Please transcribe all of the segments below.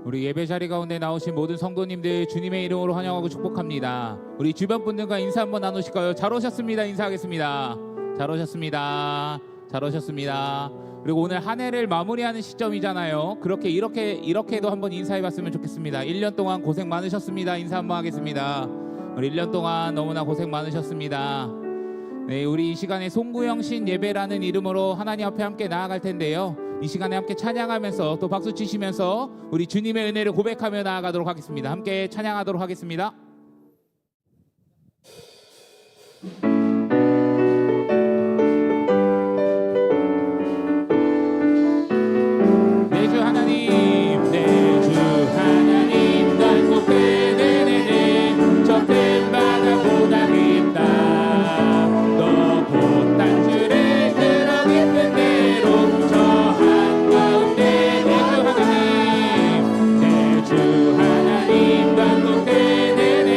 우리 예배 자리 가운데 나오신 모든 성도님들 주님의 이름으로 환영하고 축복합니다. 우리 주변 분들과 인사 한번 나누실까요? 잘 오셨습니다. 인사하겠습니다. 잘 오셨습니다. 잘 오셨습니다. 그리고 오늘 한 해를 마무리하는 시점이잖아요. 이렇게도 한번 인사해봤으면 좋겠습니다. 1년 동안 고생 많으셨습니다. 인사 한번 하겠습니다. 우리 1년 동안 너무나 고생 많으셨습니다. 네, 우리 이 시간에 송구영신 예배라는 이름으로 하나님 앞에 함께 나아갈 텐데요. 이 시간에 함께 찬양하면서 또 박수 치시면서 우리 주님의 은혜를 고백하며 나아가도록 하겠습니다. 함께 찬양하도록 하겠습니다. 내 주 하나님, 내 주 하나님, 단속된 은혜는 저 큰 바다보다 깊다. 너 곧 단줄에 들어 깊은 대로 저 한가운데 내 주 하나님, 단속된 은혜는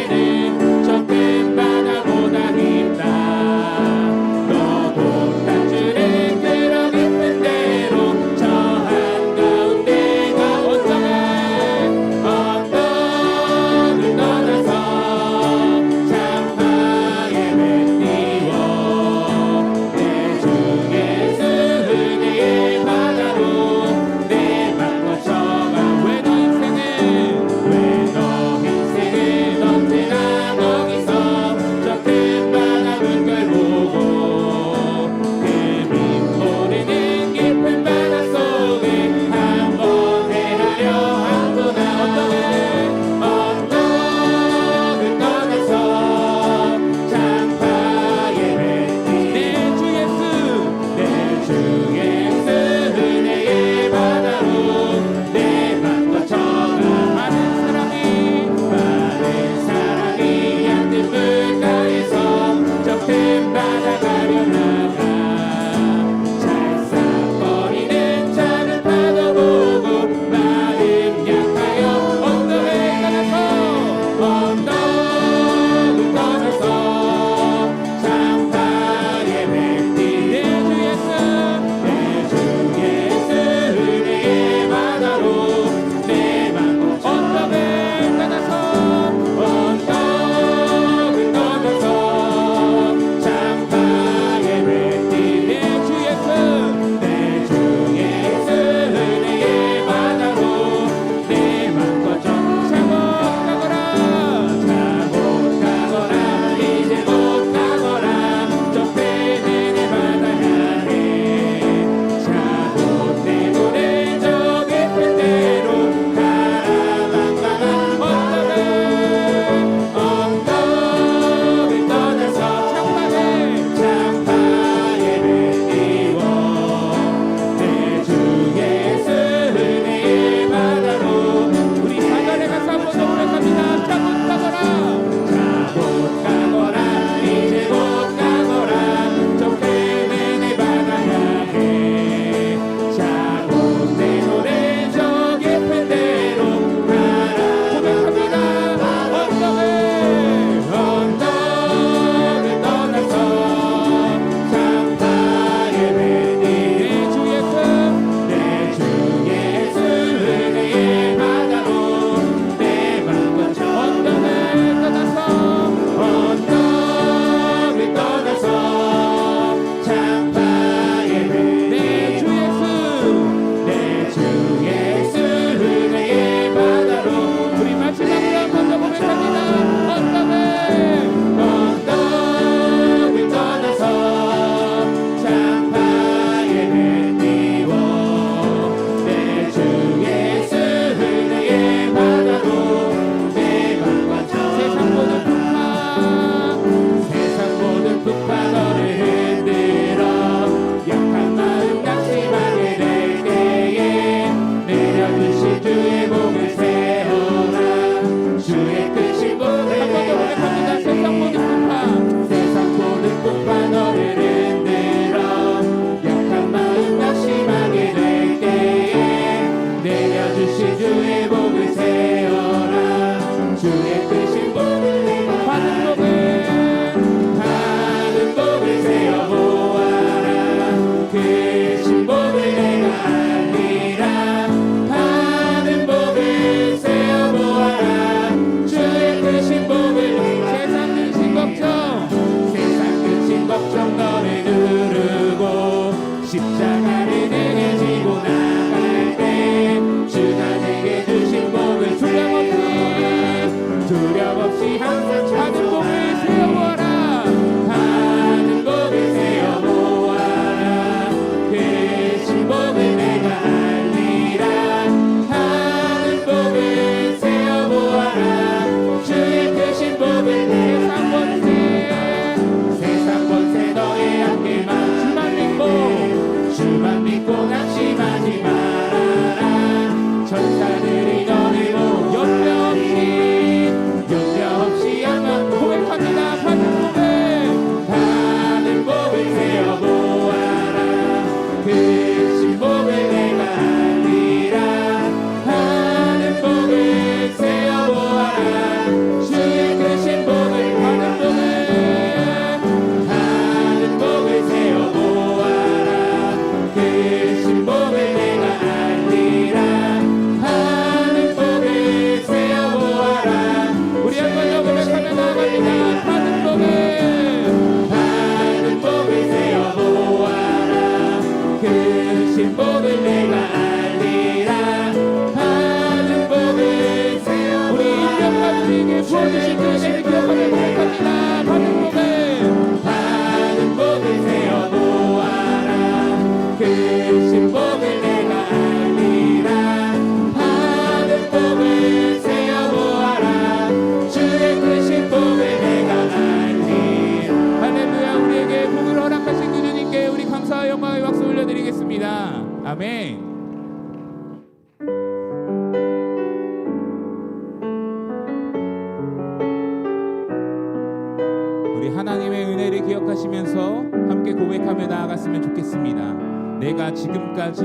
하나님의 은혜를 기억하시면서 함께 고백하며 나아갔으면 좋겠습니다. 내가 지금까지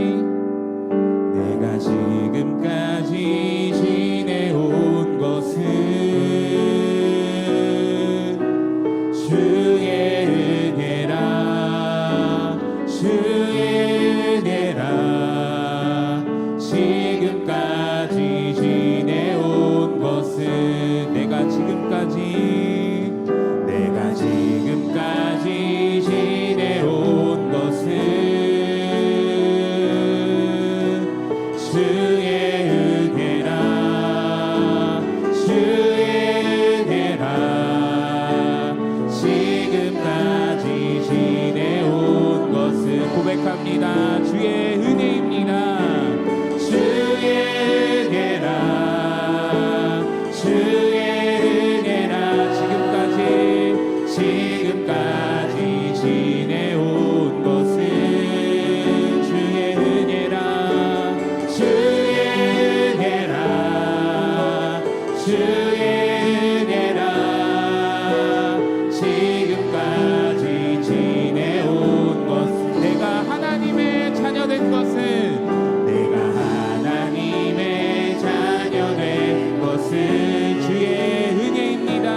지내온 것은 주의 은혜라 지금까지 지내온 것은 내가 지금까지 지내온 것은 주의 은혜라 지금까지 지내온 것은 고백합니다. 주의 은혜입니다. 지금까지 지내온 것은 주의 은혜라 지금까지 지내온 것은 내가 하나님의 자녀 된 것은 주의 은혜입니다.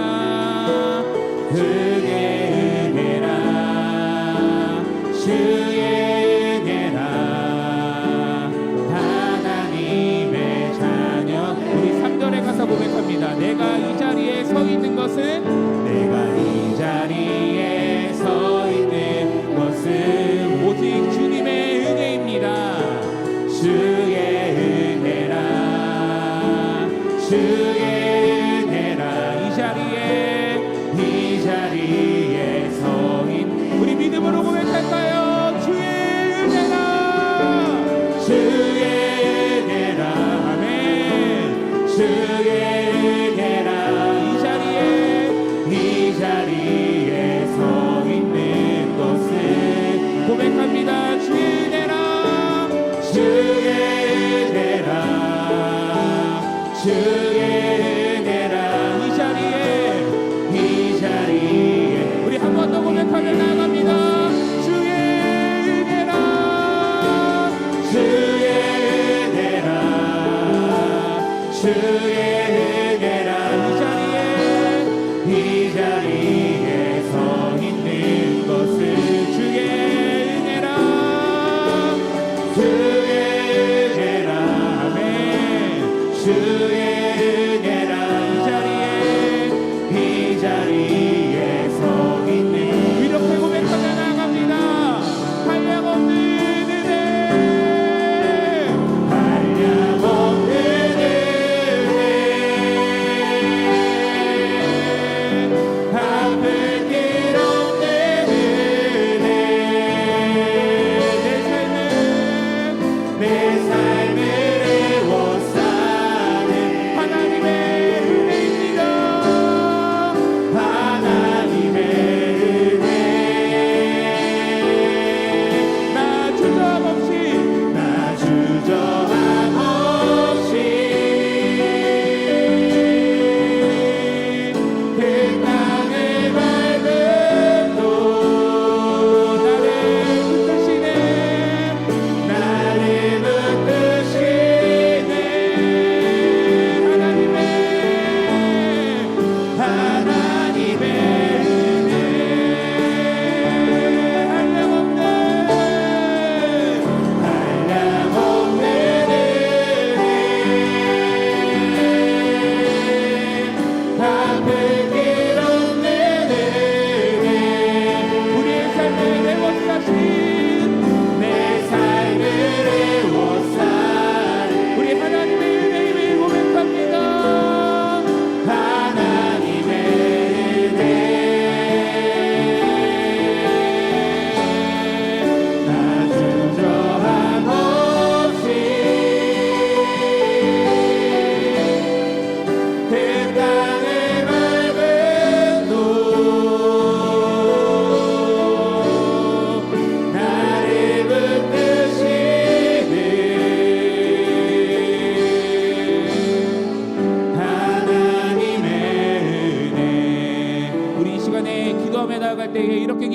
주의 은혜라 하나님의 자녀. 우리 3절에 가서 고백합니다. 내가 이 자리에 서 있는 것은 오직 주님의 은혜입니다. 주의 은혜라 이 자리에 서 있는 우리 믿음으로 고백할까요? 주의 은혜라 아멘. 주의 은혜라 이 자리에 서 있는 것은 고백합니다. 주의 은혜라 이 자리에 우리 한 번 더 고백하며 나아갑니다. 주의 은혜라 이 자리에 서 있는 것은 주의 은혜라 아멘. 주의 은혜라 이 자리에 서 있는 이렇게 고백하며 나아갑니다. 한량없는 은혜 주의 은혜라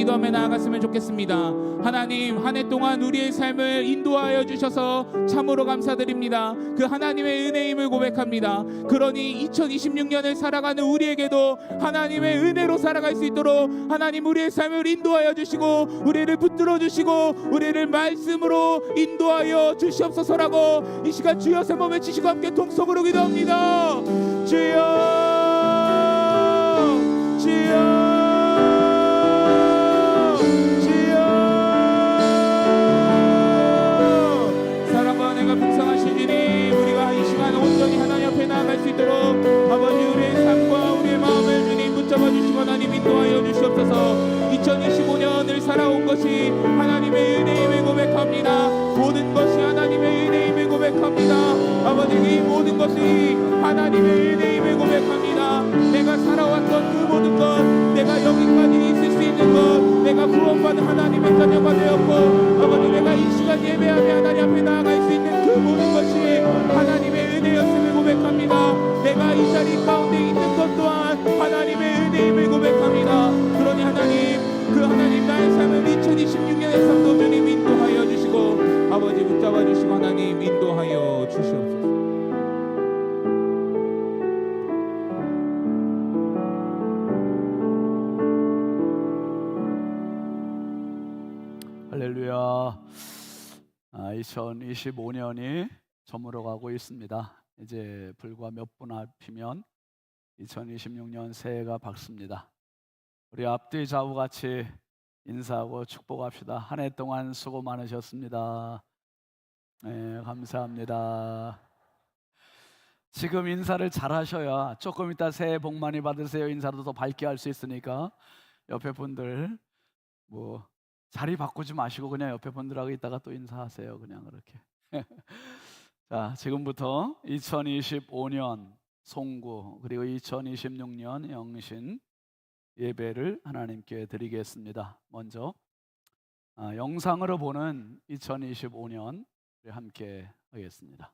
기도하며 나아갔으면 좋겠습니다. 하나님, 한 해 동안 우리의 삶을 인도하여 주셔서 참으로 감사드립니다. 그 하나님의 은혜임을 고백합니다. 그러니 2026년을 살아가는 우리에게도 하나님의 은혜로 살아갈 수 있도록 하나님 우리의 삶을 인도하여 주시고 우리를 붙들어 주시고 우리를 말씀으로 인도하여 주시옵소서라고 이 시간 주여 세 번 외치시고 함께 통성으로 기도합니다. 주여, 주여, 풍성하신 주님, 우리가 이 시간 온전히 하나님 앞에 나아갈 수 있도록 아버지 우리의 삶과 우리의 마음을 주님 붙잡아 주시고 하나님 인도하여 주시옵소서. 2025년을 살아온 것이 하나님의 은혜임을 고백합니다. 모든 것이 하나님의 은혜임을 고백합니다. 아버지 이 모든 것이 하나님의 은혜임을 고백합니다. 내가 살아왔던 그 모든 것, 내가 여기까지 있을 수 있는 것, 내가 구원받은 하나님의 자녀가 되었고 아버지 내가 이 시간 예배하며 하나님 앞에 나아갈 수 있는 그 모든 것이 하나님의 은혜였음을 고백합니다. 내가 이 자리 가운데 있는 것 또한 하나님의 은혜임을 고백합니다. 그러니 하나님, 그 하나님 나의 삶을 2026년의 삶도 주님 인도하여 주시고 아버지 붙잡아 주시고 하나님 인도하여 주시옵소서. 할렐루야. 2025년이 저물어가고 있습니다. 이제 불과 몇 분 앞이면 2026년 새해가 밝습니다. 우리 앞뒤 좌우 같이 인사하고 축복합시다. 한 해 동안 수고 많으셨습니다. 네, 감사합니다. 지금 인사를 잘 하셔야 조금 이따 새해 복 많이 받으세요 인사도 더 밝게 할 수 있으니까 옆에 분들 뭐 자리 바꾸지 마시고 그냥 옆에 분들하고 있다가 또 인사하세요. 그냥 그렇게. 자, 지금부터 2025년 송구 그리고 2026년 영신 예배를 하나님께 드리겠습니다. 먼저 영상으로 보는 2025년 함께 하겠습니다.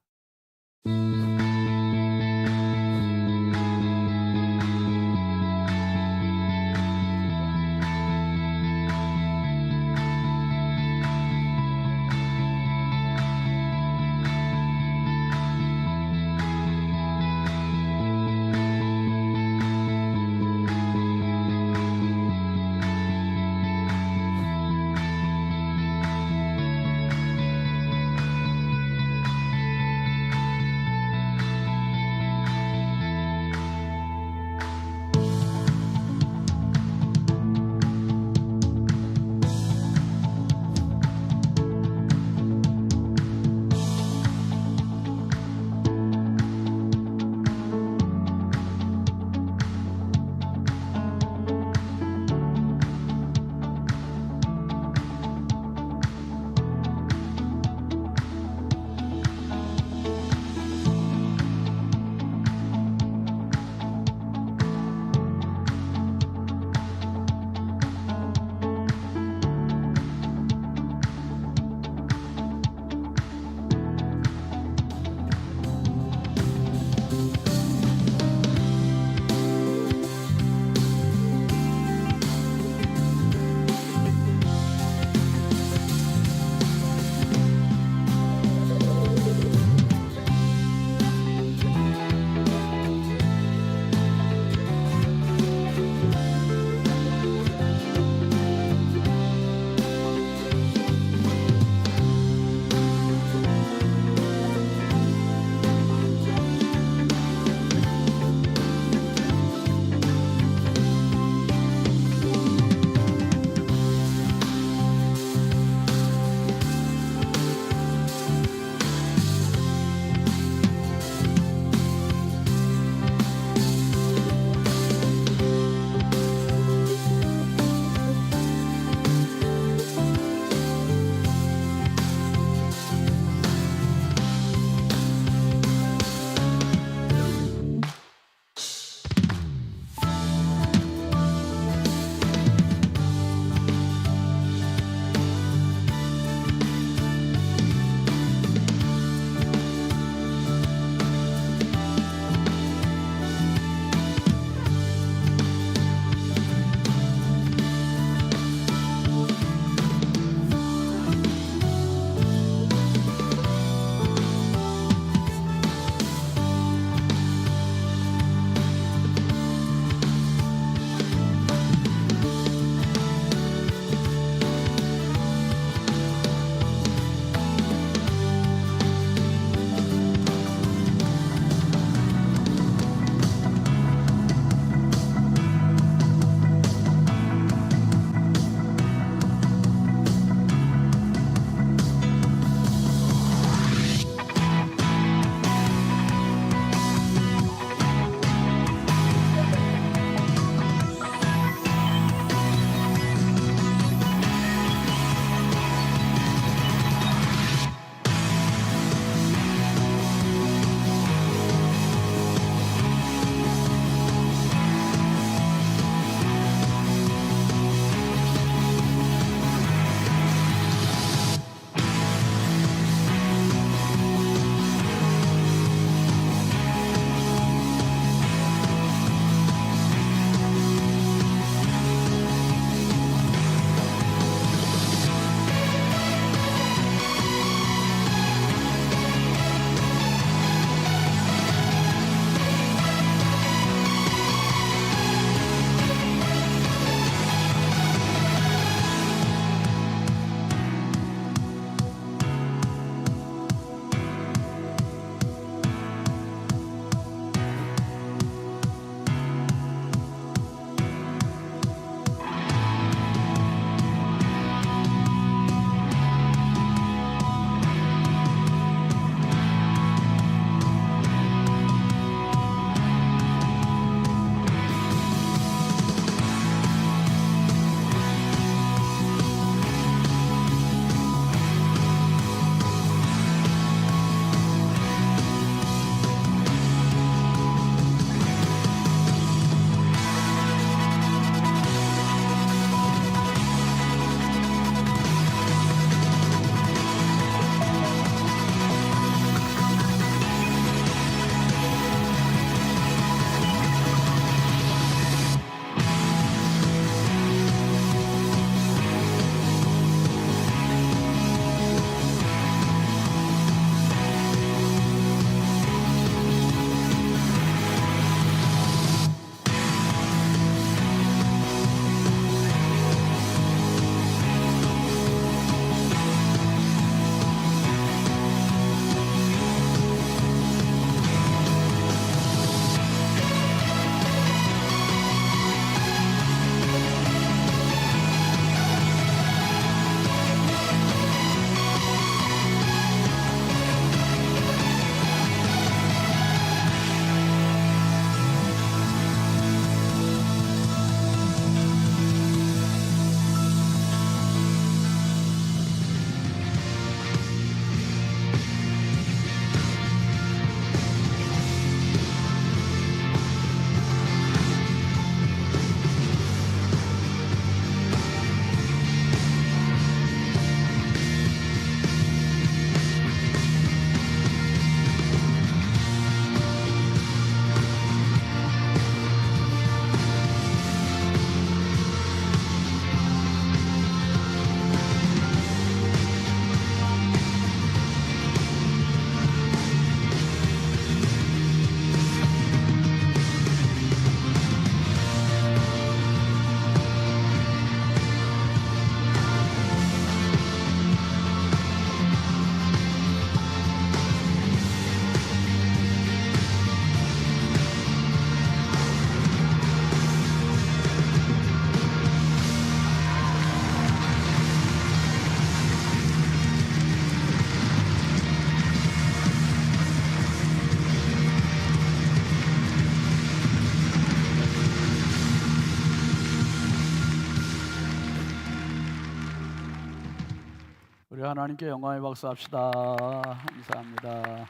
하나님께 영광의 박수 합시다. 감사합니다.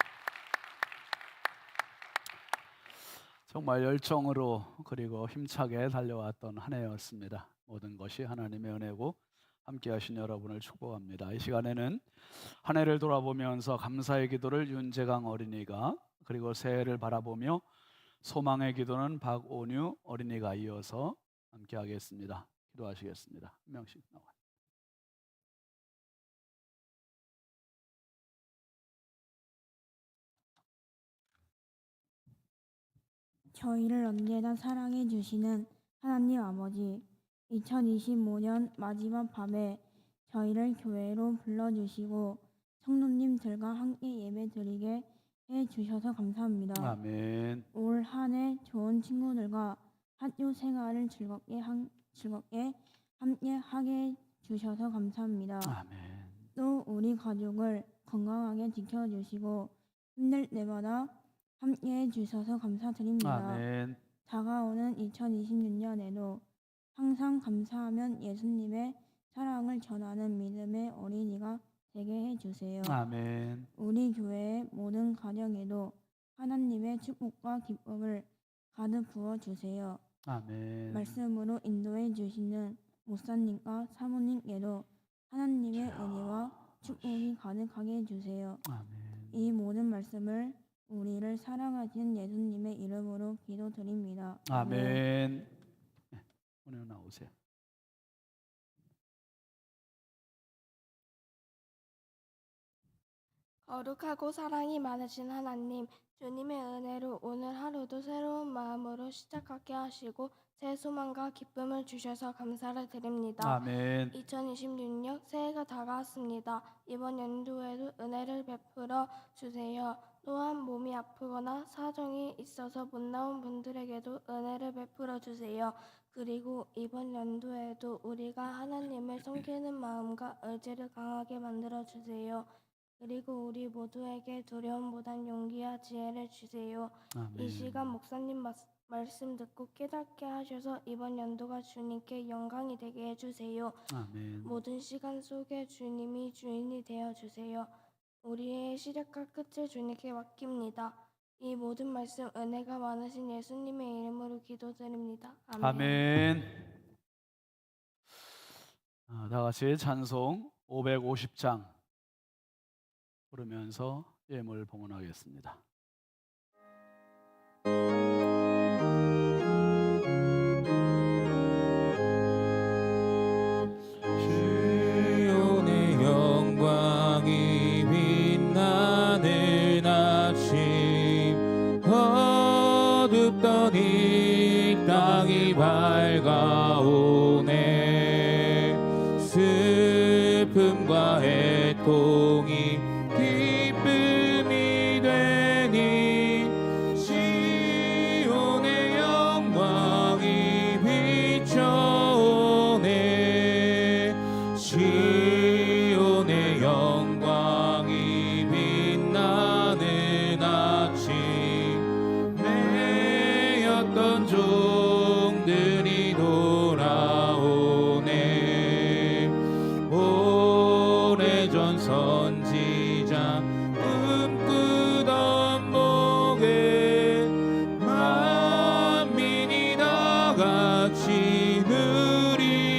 정말 열정으로 그리고 힘차게 달려왔던 한 해였습니다. 모든 것이 하나님의 은혜고 함께 하신 여러분을 축복합니다. 이 시간에는 한 해를 돌아보면서 감사의 기도를 윤재강 어린이가, 그리고 새해를 바라보며 소망의 기도는 박온유 어린이가 이어서 함께 하겠습니다. 기도하시겠습니다. 한 명씩 나와. 저희를 언제나 사랑해 주시는 하나님 아버지, 2025년 마지막 밤에 저희를 교회로 불러주시고 성도님들과 함께 예배 드리게 해 주셔서 감사합니다. 아멘. 올 한 해 좋은 친구들과 학교 생활을 즐겁게 함께 하게 해 주셔서 감사합니다. 아멘. 또 우리 가족을 건강하게 지켜주시고 힘들 때마다 함께해 주셔서 감사드립니다. 아멘. 다가오는 2026년에도 항상 감사하면 예수님의 사랑을 전하는 믿음의 어린이가 되게 해주세요. 아멘. 우리 교회의 모든 가정에도 하나님의 축복과 기쁨을 가득 부어주세요. 아멘. 말씀으로 인도해 주시는 목사님과 사모님께도 하나님의 은혜와 축복이 가득하게 해주세요. 아멘. 이 모든 말씀을 우리를 사랑하시는 예수님의 이름으로 기도드립니다. 아멘. 오늘 나오세요. 거룩하고 사랑이 많으신 하나님, 주님의 은혜로 오늘 하루도 새로운 마음으로 시작하게 하시고 새 소망과 기쁨을 주셔서 감사를 드립니다. 아멘. 2026년 새해가 다가왔습니다. 이번 연도에도 은혜를 베풀어 주세요. 또한 몸이 아프거나 사정이 있어서 못 나온 분들에게도 은혜를 베풀어 주세요. 그리고 이번 연도에도 우리가 하나님을 섬기는 마음과 의지를 강하게 만들어 주세요. 그리고 우리 모두에게 두려움보단 용기와 지혜를 주세요. 아멘. 이 시간 목사님 말씀 듣고 깨닫게 하셔서 이번 연도가 주님께 영광이 되게 해주세요. 아멘. 모든 시간 속에 주님이 주인이 되어주세요. 우리의 시작과 끝을 주님께 맡깁니다. 이 모든 말씀 은혜가 많으신 예수님의 이름으로 기도드립니다. 아멘. 아멘. 다 같이 찬송 550장 부르면서 예물 봉헌하겠습니다. 시온의 영광이 빛나는 아침, 어둡던 이 땅이 밝아오네. 슬픔과 애통이 기쁨이 되니 시온의 영광이 비춰오네. 시온의 영광이 빛나는 아침, 매였던 종들이 돌아오네. 오래전 선지자 꿈꾸던 복에 만민이 다 같이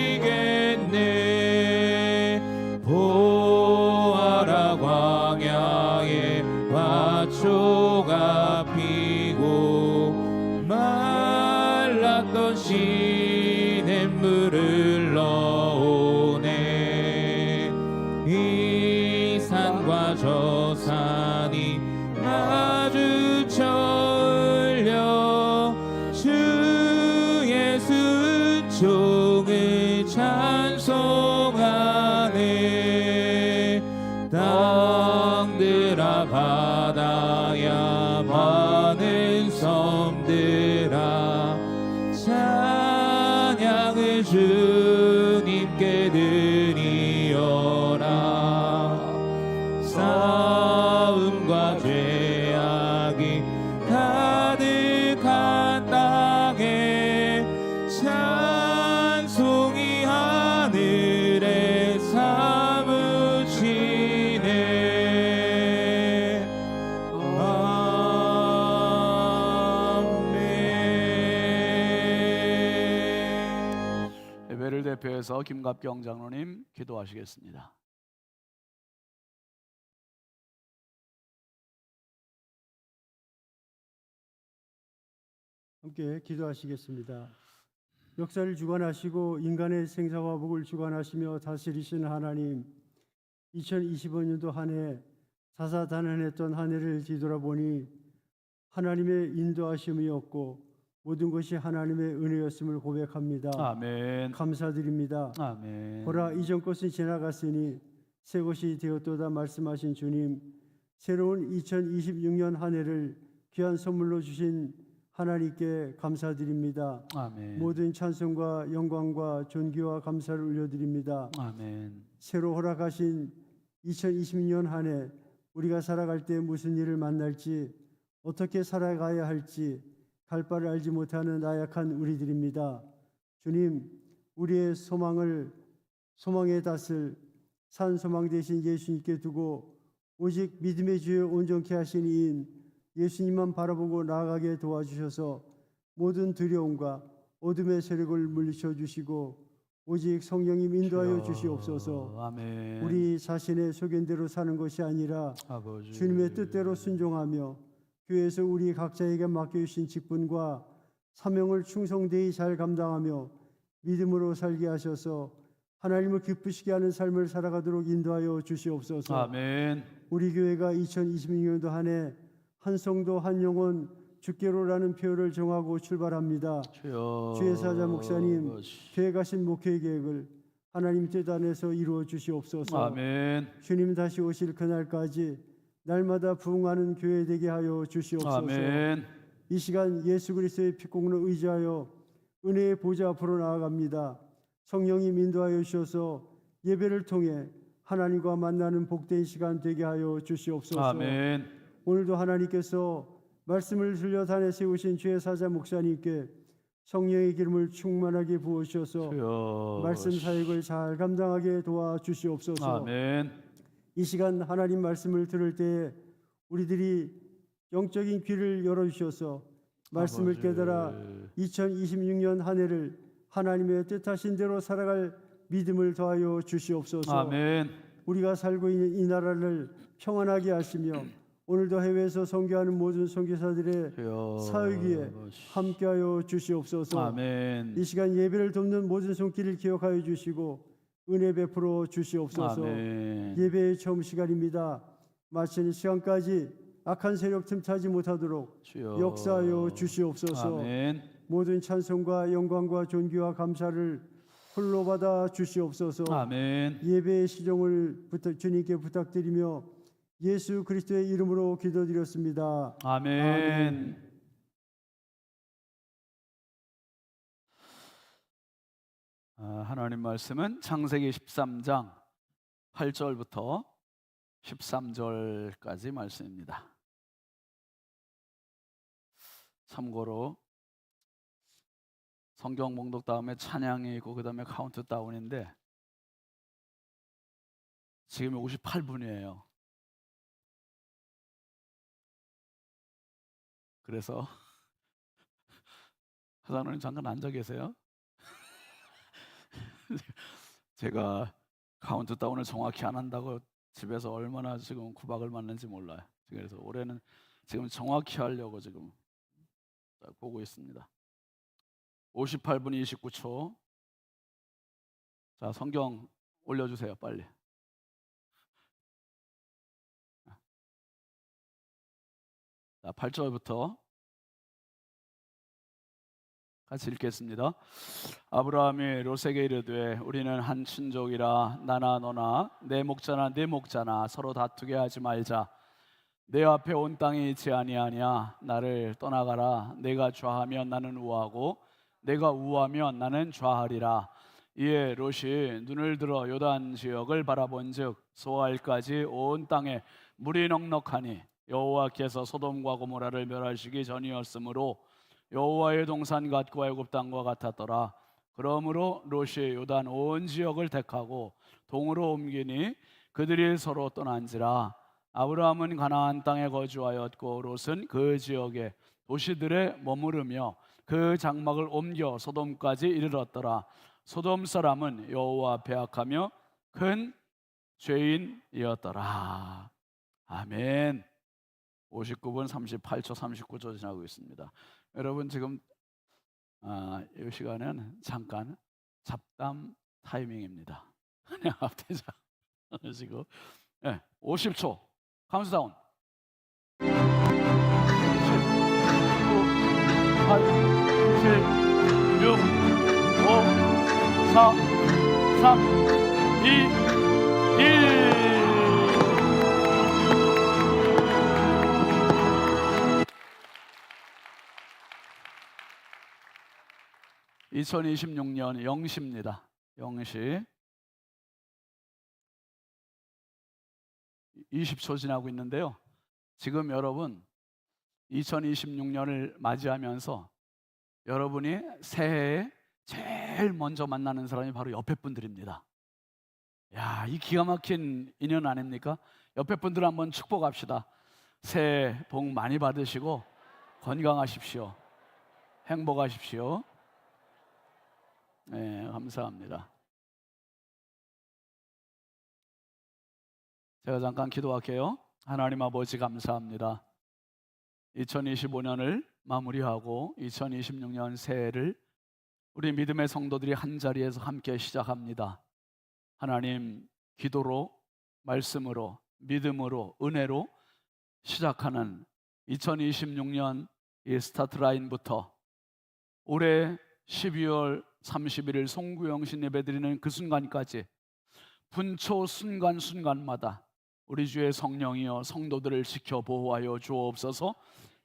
누리겠네. 보아라 광야에 화초가 피고 말랐던 시냇물을 넣어오네. 이 산과 저 산이 마주쳐 흘려 주의 순종을 찬송하네. 땅들아 바다야 많은 섬들아 찬양을 주님께 드리어라. 싸움과 죄악이 위해서 김갑경 장로님 기도하시겠습니다. 함께 기도하시겠습니다. 역사를 주관하시고 인간의 생사와 복을 주관하시며 다스리신 하나님, 2025년도 한 해 사사단연했던 한 해를 뒤돌아보니 하나님의 인도하심이었고 모든 것이 하나님의 은혜였음을 고백합니다. 아멘. 감사드립니다. 아멘. 보라, 이전 것은 지나갔으니 새 것이 되었도다 말씀하신 주님, 새로운 2026년 한 해를 귀한 선물로 주신 하나님께 감사드립니다. 아멘. 모든 찬송과 영광과 존귀와 감사를 올려드립니다. 아멘. 새로 허락하신 2026년 한 해 우리가 살아갈 때 무슨 일을 만날지, 어떻게 살아가야 할지 갈 바를 알지 못하는 나약한 우리들입니다. 주님, 우리의 소망의 닷을 산 소망 대신 예수님께 두고 오직 믿음의 주에 온전케 하신 이인 예수님만 바라보고 나아가게 도와주셔서 모든 두려움과 어둠의 세력을 물리쳐 주시고 오직 성령님 인도하여 주시옵소서. 아멘. 우리 자신의 소견대로 사는 것이 아니라 아버지. 주님의 뜻대로 순종하며 교회에서 우리 각자에게 맡겨주신 직분과 사명을 충성되이 잘 감당하며 믿음으로 살게 하셔서 하나님을 기쁘시게 하는 삶을 살아가도록 인도하여 주시옵소서. 아멘. 우리 교회가 2026년도 한 해 한 성도 한 영혼 주께로라는 표를 정하고 출발합니다. 주여. 주의 사자 목사님, 교회 가신 목회 계획을 하나님 뜻 안에서 이루어 주시옵소서. 아멘. 주님 다시 오실 그날까지 날마다 부흥하는 교회 되게 하여 주시옵소서. 아멘. 이 시간 예수 그리스도의 피공로 의지하여 은혜의 보좌 앞으로 나아갑니다. 성령님 인도하여 주셔서 예배를 통해 하나님과 만나는 복된 시간 되게 하여 주시옵소서. 아멘. 오늘도 하나님께서 말씀을 들려 단에 세우신 주의 사자 목사님께 성령의 기름을 충만하게 부어주셔서 주여. 말씀 사역을 잘 감당하게 도와주시옵소서. 아멘. 이 시간 하나님 말씀을 들을 때 우리들이 영적인 귀를 열어주셔서 말씀을 아버지. 깨달아 2026년 한 해를 하나님의 뜻하신 대로 살아갈 믿음을 더하여 주시옵소서. 아멘. 우리가 살고 있는 이 나라를 평안하게 하시며 오늘도 해외에서 선교하는 모든 선교사들의 주여. 사역 위에 함께하여 주시옵소서. 아멘. 이 시간 예배를 돕는 모든 손길을 기억하여 주시고 은혜 베풀어 주시옵소서. 아멘. 예배의 처음 시간입니다. 마치는 시간까지 악한 세력 틈타지 못하도록 주여. 역사하여 주시옵소서. 아멘. 모든 찬송과 영광과 존귀와 감사를 홀로 받아 주시옵소서. 아멘. 예배의 시종을 주님께 부탁드리며 예수 그리스도의 이름으로 기도드렸습니다. 아멘. 하나님 말씀은 창세기 13장 8절부터 13절까지 말씀입니다. 참고로 성경 봉독 다음에 찬양이 있고 그 다음에 카운트다운인데 지금 58분이에요. 그래서 사장님 잠깐 앉아 계세요. 제가 카운트다운을 정확히 안 한다고 집에서 얼마나 지금 구박을 받는지 몰라요. 그래서 올해는 지금 정확히 하려고 지금 보고 있습니다. 58분 29초. 자, 성경 올려주세요, 빨리. 자, 8절부터 같이 읽겠습니다. 아브라함이 롯에게 이르되 우리는 한 친족이라 나나 너나 내 목자나 네 목자나 서로 다투게 하지 말자. 내 앞에 온 땅이 있지 아니하냐. 나를 떠나가라. 내가 좌하면 나는 우하고 내가 우하면 나는 좌하리라. 이에 롯이 눈을 들어 요단 지역을 바라본즉 소알까지 온 땅에 물이 넉넉하니 여호와께서 소돔과 고모라를 멸하시기 전이었으므로 여호와의 동산 같고 애굽 땅과 같았더라. 그러므로 롯이 요단 온 지역을 택하고 동으로 옮기니 그들이 서로 떠난지라. 아브라함은 가나안 땅에 거주하였고 롯은 그 지역의 도시들에 머무르며 그 장막을 옮겨 소돔까지 이르렀더라. 소돔 사람은 여호와 앞에 악하며 큰 죄인이었더라. 아멘. 59분 38초 39초 지나고 있습니다. 여러분 지금 이 시간은 잠깐 잡담 타이밍입니다. 그냥 앞뒤자 하시고 50초 카운트다운. 10, 9, 8, 7, 6, 5, 4, 3, 2, 1. (2026년) 영시입니다. 영시 20초 지나고 있는데요. 지금 여러분 2026년을 맞이하면서 여러분이 새해에 제일 먼저 만나는 사람이 바로 옆에 분들입니다. 야, 이 기가 막힌 인연 아닙니까? 옆에 분들 한번 축복합시다. 새해 복 많이 받으시고 건강하십시오. 행복하십시오. 네, 감사합니다. 제가 잠깐 기도할게요. 하나님 아버지 감사합니다. 2025년을 마무리하고 2026년 새해를 우리 믿음의 성도들이 한자리에서 함께 시작합니다. 하나님, 기도로, 말씀으로, 믿음으로, 은혜로 시작하는 2026년 이 스타트 라인부터 올해 12월 31일 송구영신 예배드리는 그 순간까지 분초 순간순간마다 우리 주의 성령이여 성도들을 지켜 보호하여 주옵소서.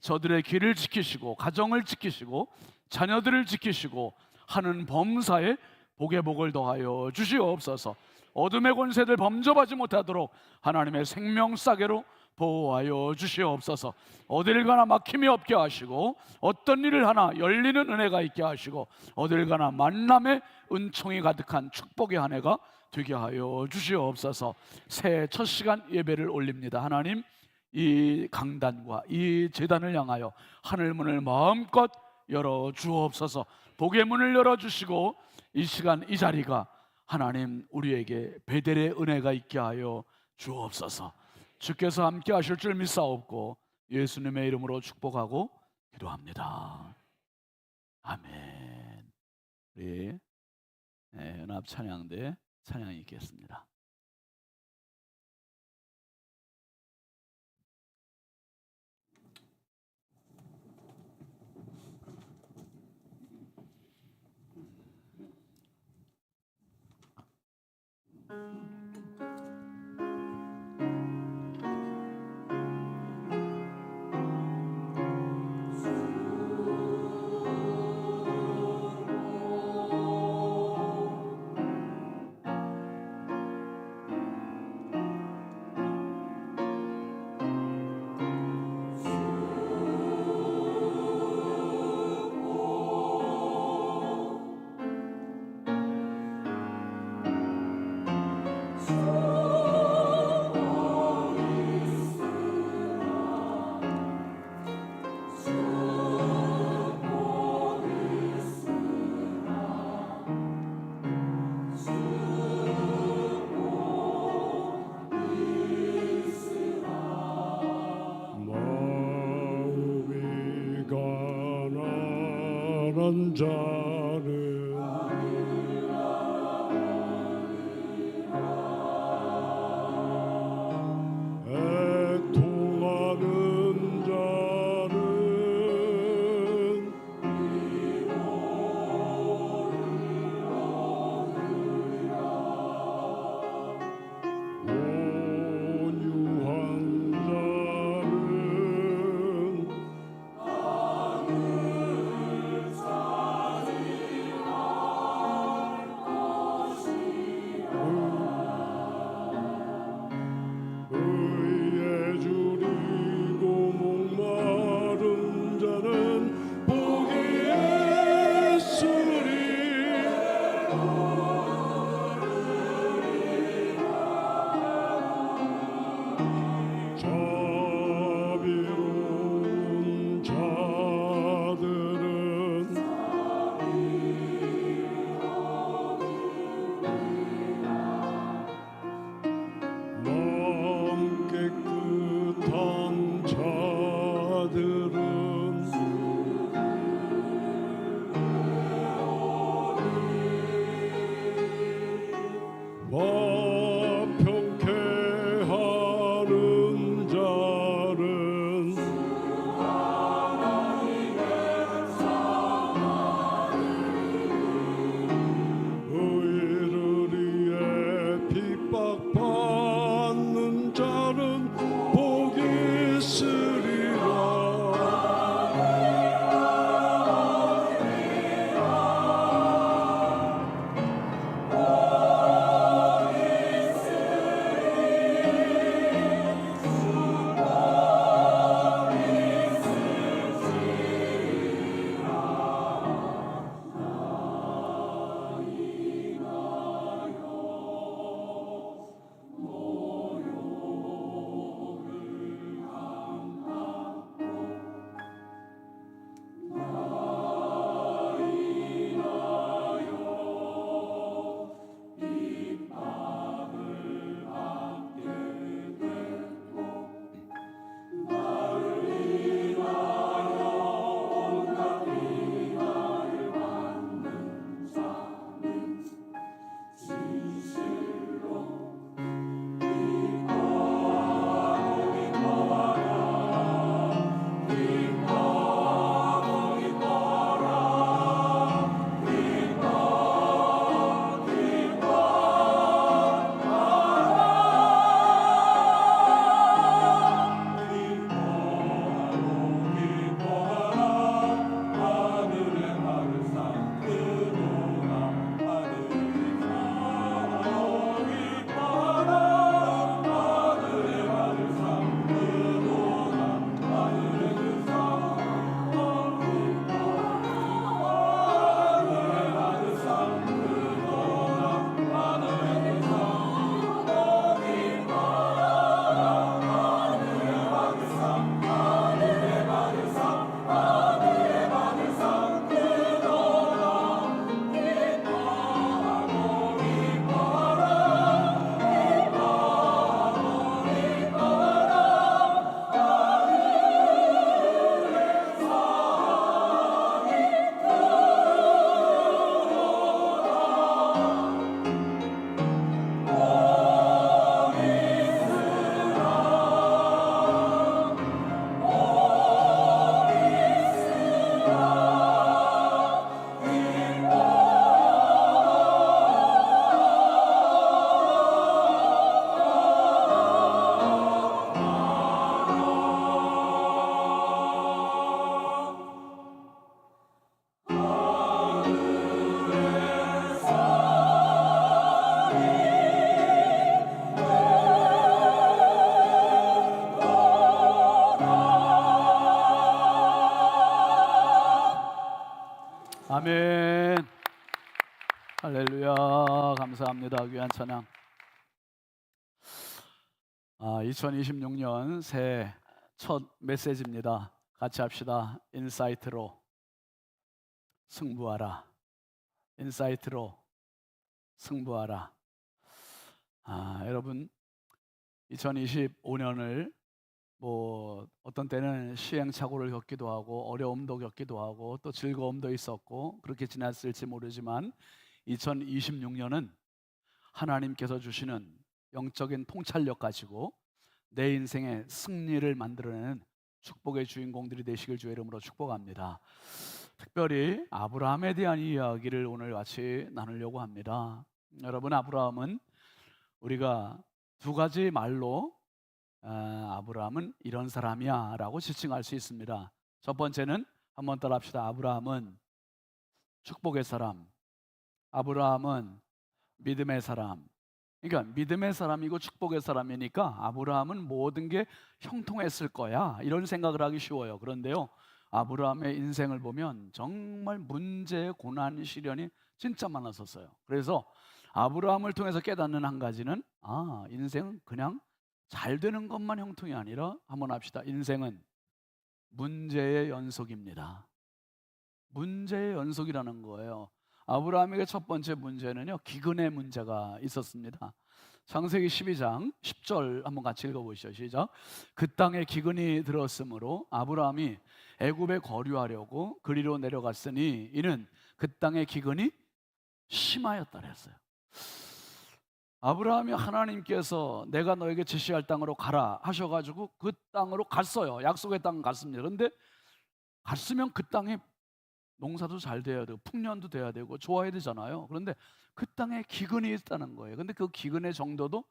저들의 길을 지키시고 가정을 지키시고 자녀들을 지키시고 하는 범사에 복의 복을 더하여 주시옵소서. 어둠의 권세들 범접하지 못하도록 하나님의 생명 싸개로 보호하여 주시옵소서. 어딜 가나 막힘이 없게 하시고 어떤 일을 하나 열리는 은혜가 있게 하시고 어딜 가나 만남의 은총이 가득한 축복의 한 해가 되게 하여 주시옵소서. 새해 첫 시간 예배를 올립니다. 하나님, 이 강단과 이 제단을 향하여 하늘문을 마음껏 열어 주옵소서. 복의 문을 열어주시고 이 시간 이 자리가 하나님 우리에게 베델의 은혜가 있게 하여 주옵소서. 주께서 함께 하실 줄 믿사옵고 예수님의 이름으로 축복하고 기도합니다. 아멘. 우리 연합 찬양대 찬양이 있겠습니다. 가난한 자는 애통하는 자는 온유한 자는 아멘. 할렐루야. 감사합니다. 귀한 찬양. 2026년 새해 첫 메시지입니다. 같이 합시다. 인사이트로 승부하라. 인사이트로 승부하라. 여러분 2025년을 뭐 어떤 때는 시행착오를 겪기도 하고 어려움도 겪기도 하고 또 즐거움도 있었고 그렇게 지났을지 모르지만 2026년은 하나님께서 주시는 영적인 통찰력 가지고 내 인생의 승리를 만들어내는 축복의 주인공들이 되시길 주의 이름으로 축복합니다. 특별히 아브라함에 대한 이야기를 오늘 같이 나누려고 합니다. 여러분, 아브라함은 우리가 두 가지 말로 아브라함은 이런 사람이야 라고 지칭할 수 있습니다. 첫 번째는 한번 따라합시다. 아브라함은 축복의 사람, 아브라함은 믿음의 사람. 그러니까 믿음의 사람이고 축복의 사람이니까 아브라함은 모든 게 형통했을 거야 이런 생각을 하기 쉬워요. 그런데요, 아브라함의 인생을 보면 정말 문제, 고난, 시련이 진짜 많았었어요. 그래서 아브라함을 통해서 깨닫는 한 가지는 인생은 그냥 잘 되는 것만 형통이 아니라 한번 합시다. 인생은 문제의 연속입니다. 문제의 연속이라는 거예요. 아브라함에게 첫 번째 문제는요, 기근의 문제가 있었습니다. 창세기 12장 10절 한번 같이 읽어보시죠. 시작. 그 땅에 기근이 들었으므로 아브라함이 애굽에 거류하려고 그리로 내려갔으니 이는 그 땅에 기근이 심하였다 그랬어요. 아브라함이 하나님께서 내가 너에게 제시할 땅으로 가라 하셔가지고 그 땅으로 갔어요. 약속의 땅 갔습니다. 그런데 갔으면 그 땅에 농사도 잘 돼야 되고 풍년도 돼야 되고 좋아야 되잖아요. 그런데 그 땅에 기근이 있다는 거예요. 근데 그 기근의 정도도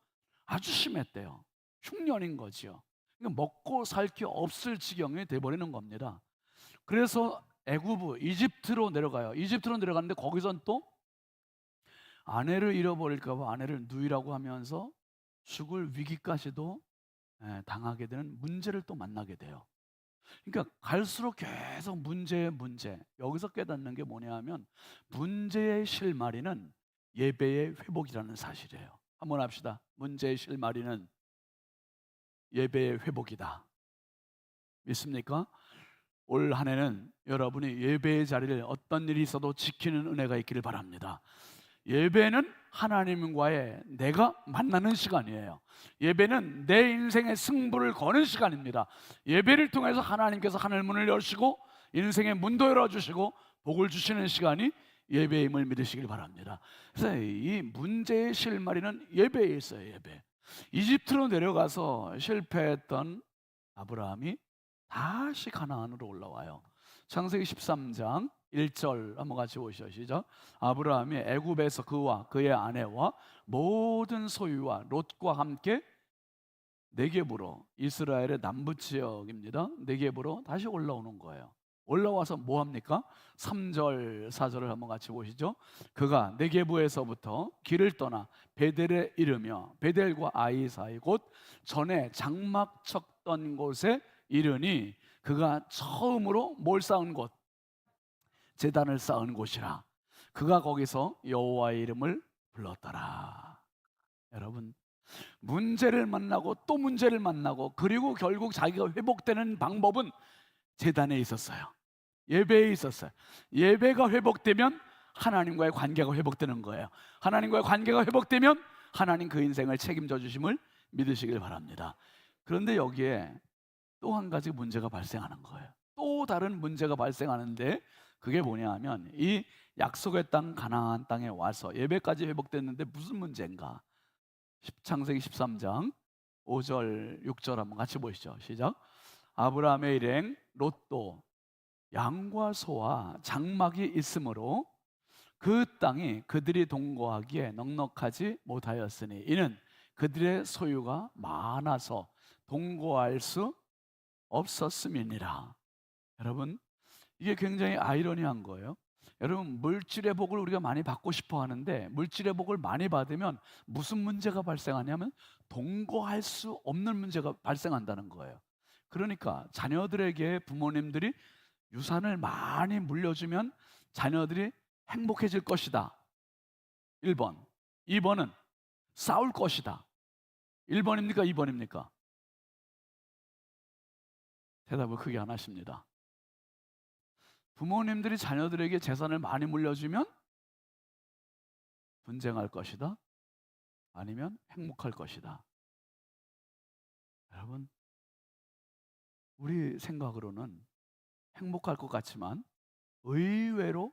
아주 심했대요. 흉년인 거지요. 그러니까 먹고 살 게 없을 지경이 돼버리는 겁니다. 그래서 이집트로 내려가요. 이집트로 내려갔는데 거기선 또 아내를 잃어버릴까 봐 아내를 누이라고 하면서 죽을 위기까지도 당하게 되는 문제를 또 만나게 돼요. 그러니까 갈수록 계속 문제. 여기서 깨닫는 게 뭐냐 하면 문제의 실마리는 예배의 회복이라는 사실이에요. 한번 합시다. 문제의 실마리는 예배의 회복이다. 믿습니까? 올 한 해는 여러분이 예배의 자리를 어떤 일이 있어도 지키는 은혜가 있기를 바랍니다. 예배는 하나님과의 내가 만나는 시간이에요. 예배는 내 인생의 승부를 거는 시간입니다. 예배를 통해서 하나님께서 하늘문을 여시고 인생의 문도 열어주시고 복을 주시는 시간이 예배임을 믿으시길 바랍니다. 그래서 이 문제의 실마리는 예배에 있어요. 예배. 이집트로 내려가서 실패했던 아브라함이 다시 가나안으로 올라와요. 창세기 13장 1절 한번 같이 보시죠. 시작. 아브라함이 애굽에서 그와 그의 아내와 모든 소유와 롯과 함께 네겝으로, 이스라엘의 남부 지역입니다. 네겝으로 다시 올라오는 거예요. 올라와서 뭐 합니까? 3절 4절을 한번 같이 보시죠. 그가 네겝에서부터 길을 떠나 베델에 이르며 베델과 아이 사이 곧 전에 장막 쳤던 곳에 이르니 그가 처음으로 뭘 쌓은 곳? 제단을 쌓은 곳이라. 그가 거기서 여호와의 이름을 불렀더라. 여러분, 문제를 만나고 또 문제를 만나고 그리고 결국 자기가 회복되는 방법은 제단에 있었어요. 예배에 있었어요. 예배가 회복되면 하나님과의 관계가 회복되는 거예요. 하나님과의 관계가 회복되면 하나님 그 인생을 책임져 주심을 믿으시길 바랍니다. 그런데 여기에 또 한 가지 문제가 발생하는 거예요. 또 다른 문제가 발생하는데 그게 뭐냐 하면 이 약속의 땅 가나안 땅에 와서 예배까지 회복됐는데 무슨 문제인가? 창세기 13장 5절 6절 한번 같이 보시죠. 시작. 아브라함의 일행 롯도 양과 소와 장막이 있으므로 그 땅이 그들이 동거하기에 넉넉하지 못하였으니 이는 그들의 소유가 많아서 동거할 수 없었음이니라. 여러분, 이게 굉장히 아이러니한 거예요. 여러분, 물질의 복을 우리가 많이 받고 싶어 하는데 물질의 복을 많이 받으면 무슨 문제가 발생하냐면 동거할 수 없는 문제가 발생한다는 거예요. 그러니까 자녀들에게 부모님들이 유산을 많이 물려주면 자녀들이 행복해질 것이다. 1번. 2번은 싸울 것이다. 1번입니까? 2번입니까? 대답을 크게 안 하십니다. 부모님들이 자녀들에게 재산을 많이 물려주면 분쟁할 것이다. 아니면 행복할 것이다. 여러분, 우리 생각으로는 행복할 것 같지만 의외로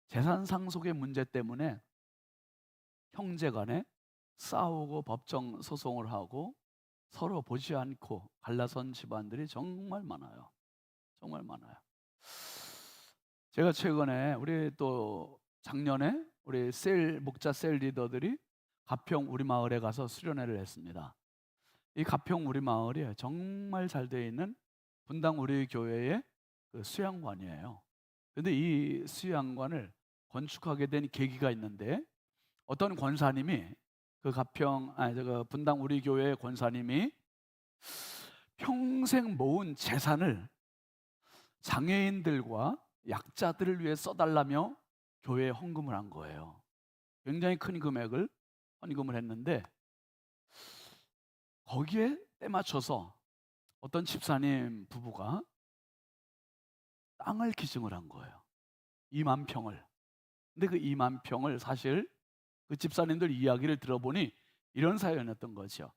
재산 상속의 문제 때문에 형제 간에 싸우고 법정 소송을 하고 서로 보지 않고 갈라선 집안들이 정말 많아요. 정말 많아요. 제가 최근에 우리 또 작년에 우리 목자 셀 리더들이 가평 우리 마을에 가서 수련회를 했습니다. 이 가평 우리 마을이 정말 잘 되어 있는 분당 우리 교회의 그 수양관이에요. 그런데 이 수양관을 건축하게 된 계기가 있는데, 어떤 권사님이 그 분당 우리 교회 권사님이 평생 모은 재산을 장애인들과 약자들을 위해 써달라며 교회에 헌금을 한 거예요. 굉장히 큰 금액을 헌금을 했는데, 거기에 때맞춰서 어떤 집사님 부부가 땅을 기증을 한 거예요. 2만 평을. 근데 그 2만 평을 사실 그 집사님들 이야기를 들어보니 이런 사연이었던 거죠.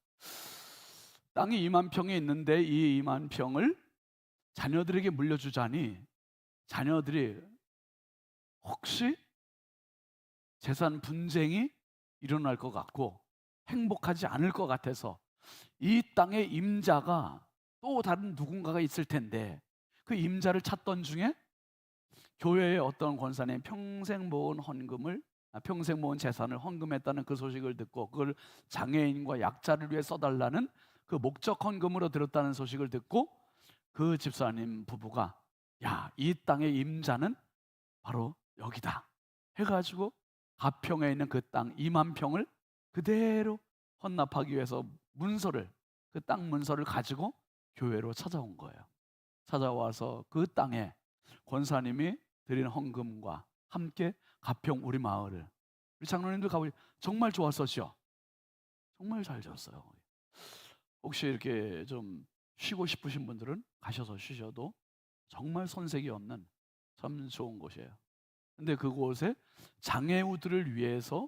땅이 2만 평이 있는데 이 2만 평을 자녀들에게 물려주자니 자녀들이 혹시 재산 분쟁이 일어날 것 같고 행복하지 않을 것 같아서 이 땅의 임자가 또 다른 누군가가 있을 텐데 그 임자를 찾던 중에 교회의 어떤 권사님 평생 모은 재산을 헌금했다는 그 소식을 듣고, 그걸 장애인과 약자를 위해 써달라는 그 목적 헌금으로 들었다는 소식을 듣고 그 집사님 부부가 야, 이 땅의 임자는 바로 여기다 해가지고 가평에 있는 그 땅 2만 평을 그대로 헌납하기 위해서 그 땅 문서를 가지고 교회로 찾아온 거예요. 찾아와서 그 땅에 권사님이 드린 헌금과 함께 가평 우리 마을을, 우리 장로님들 가보니 정말 좋았었죠. 정말 잘 지었어요. 혹시 이렇게 좀 쉬고 싶으신 분들은 가셔서 쉬셔도 정말 손색이 없는 참 좋은 곳이에요. 근데 그곳에 장애우들을 위해서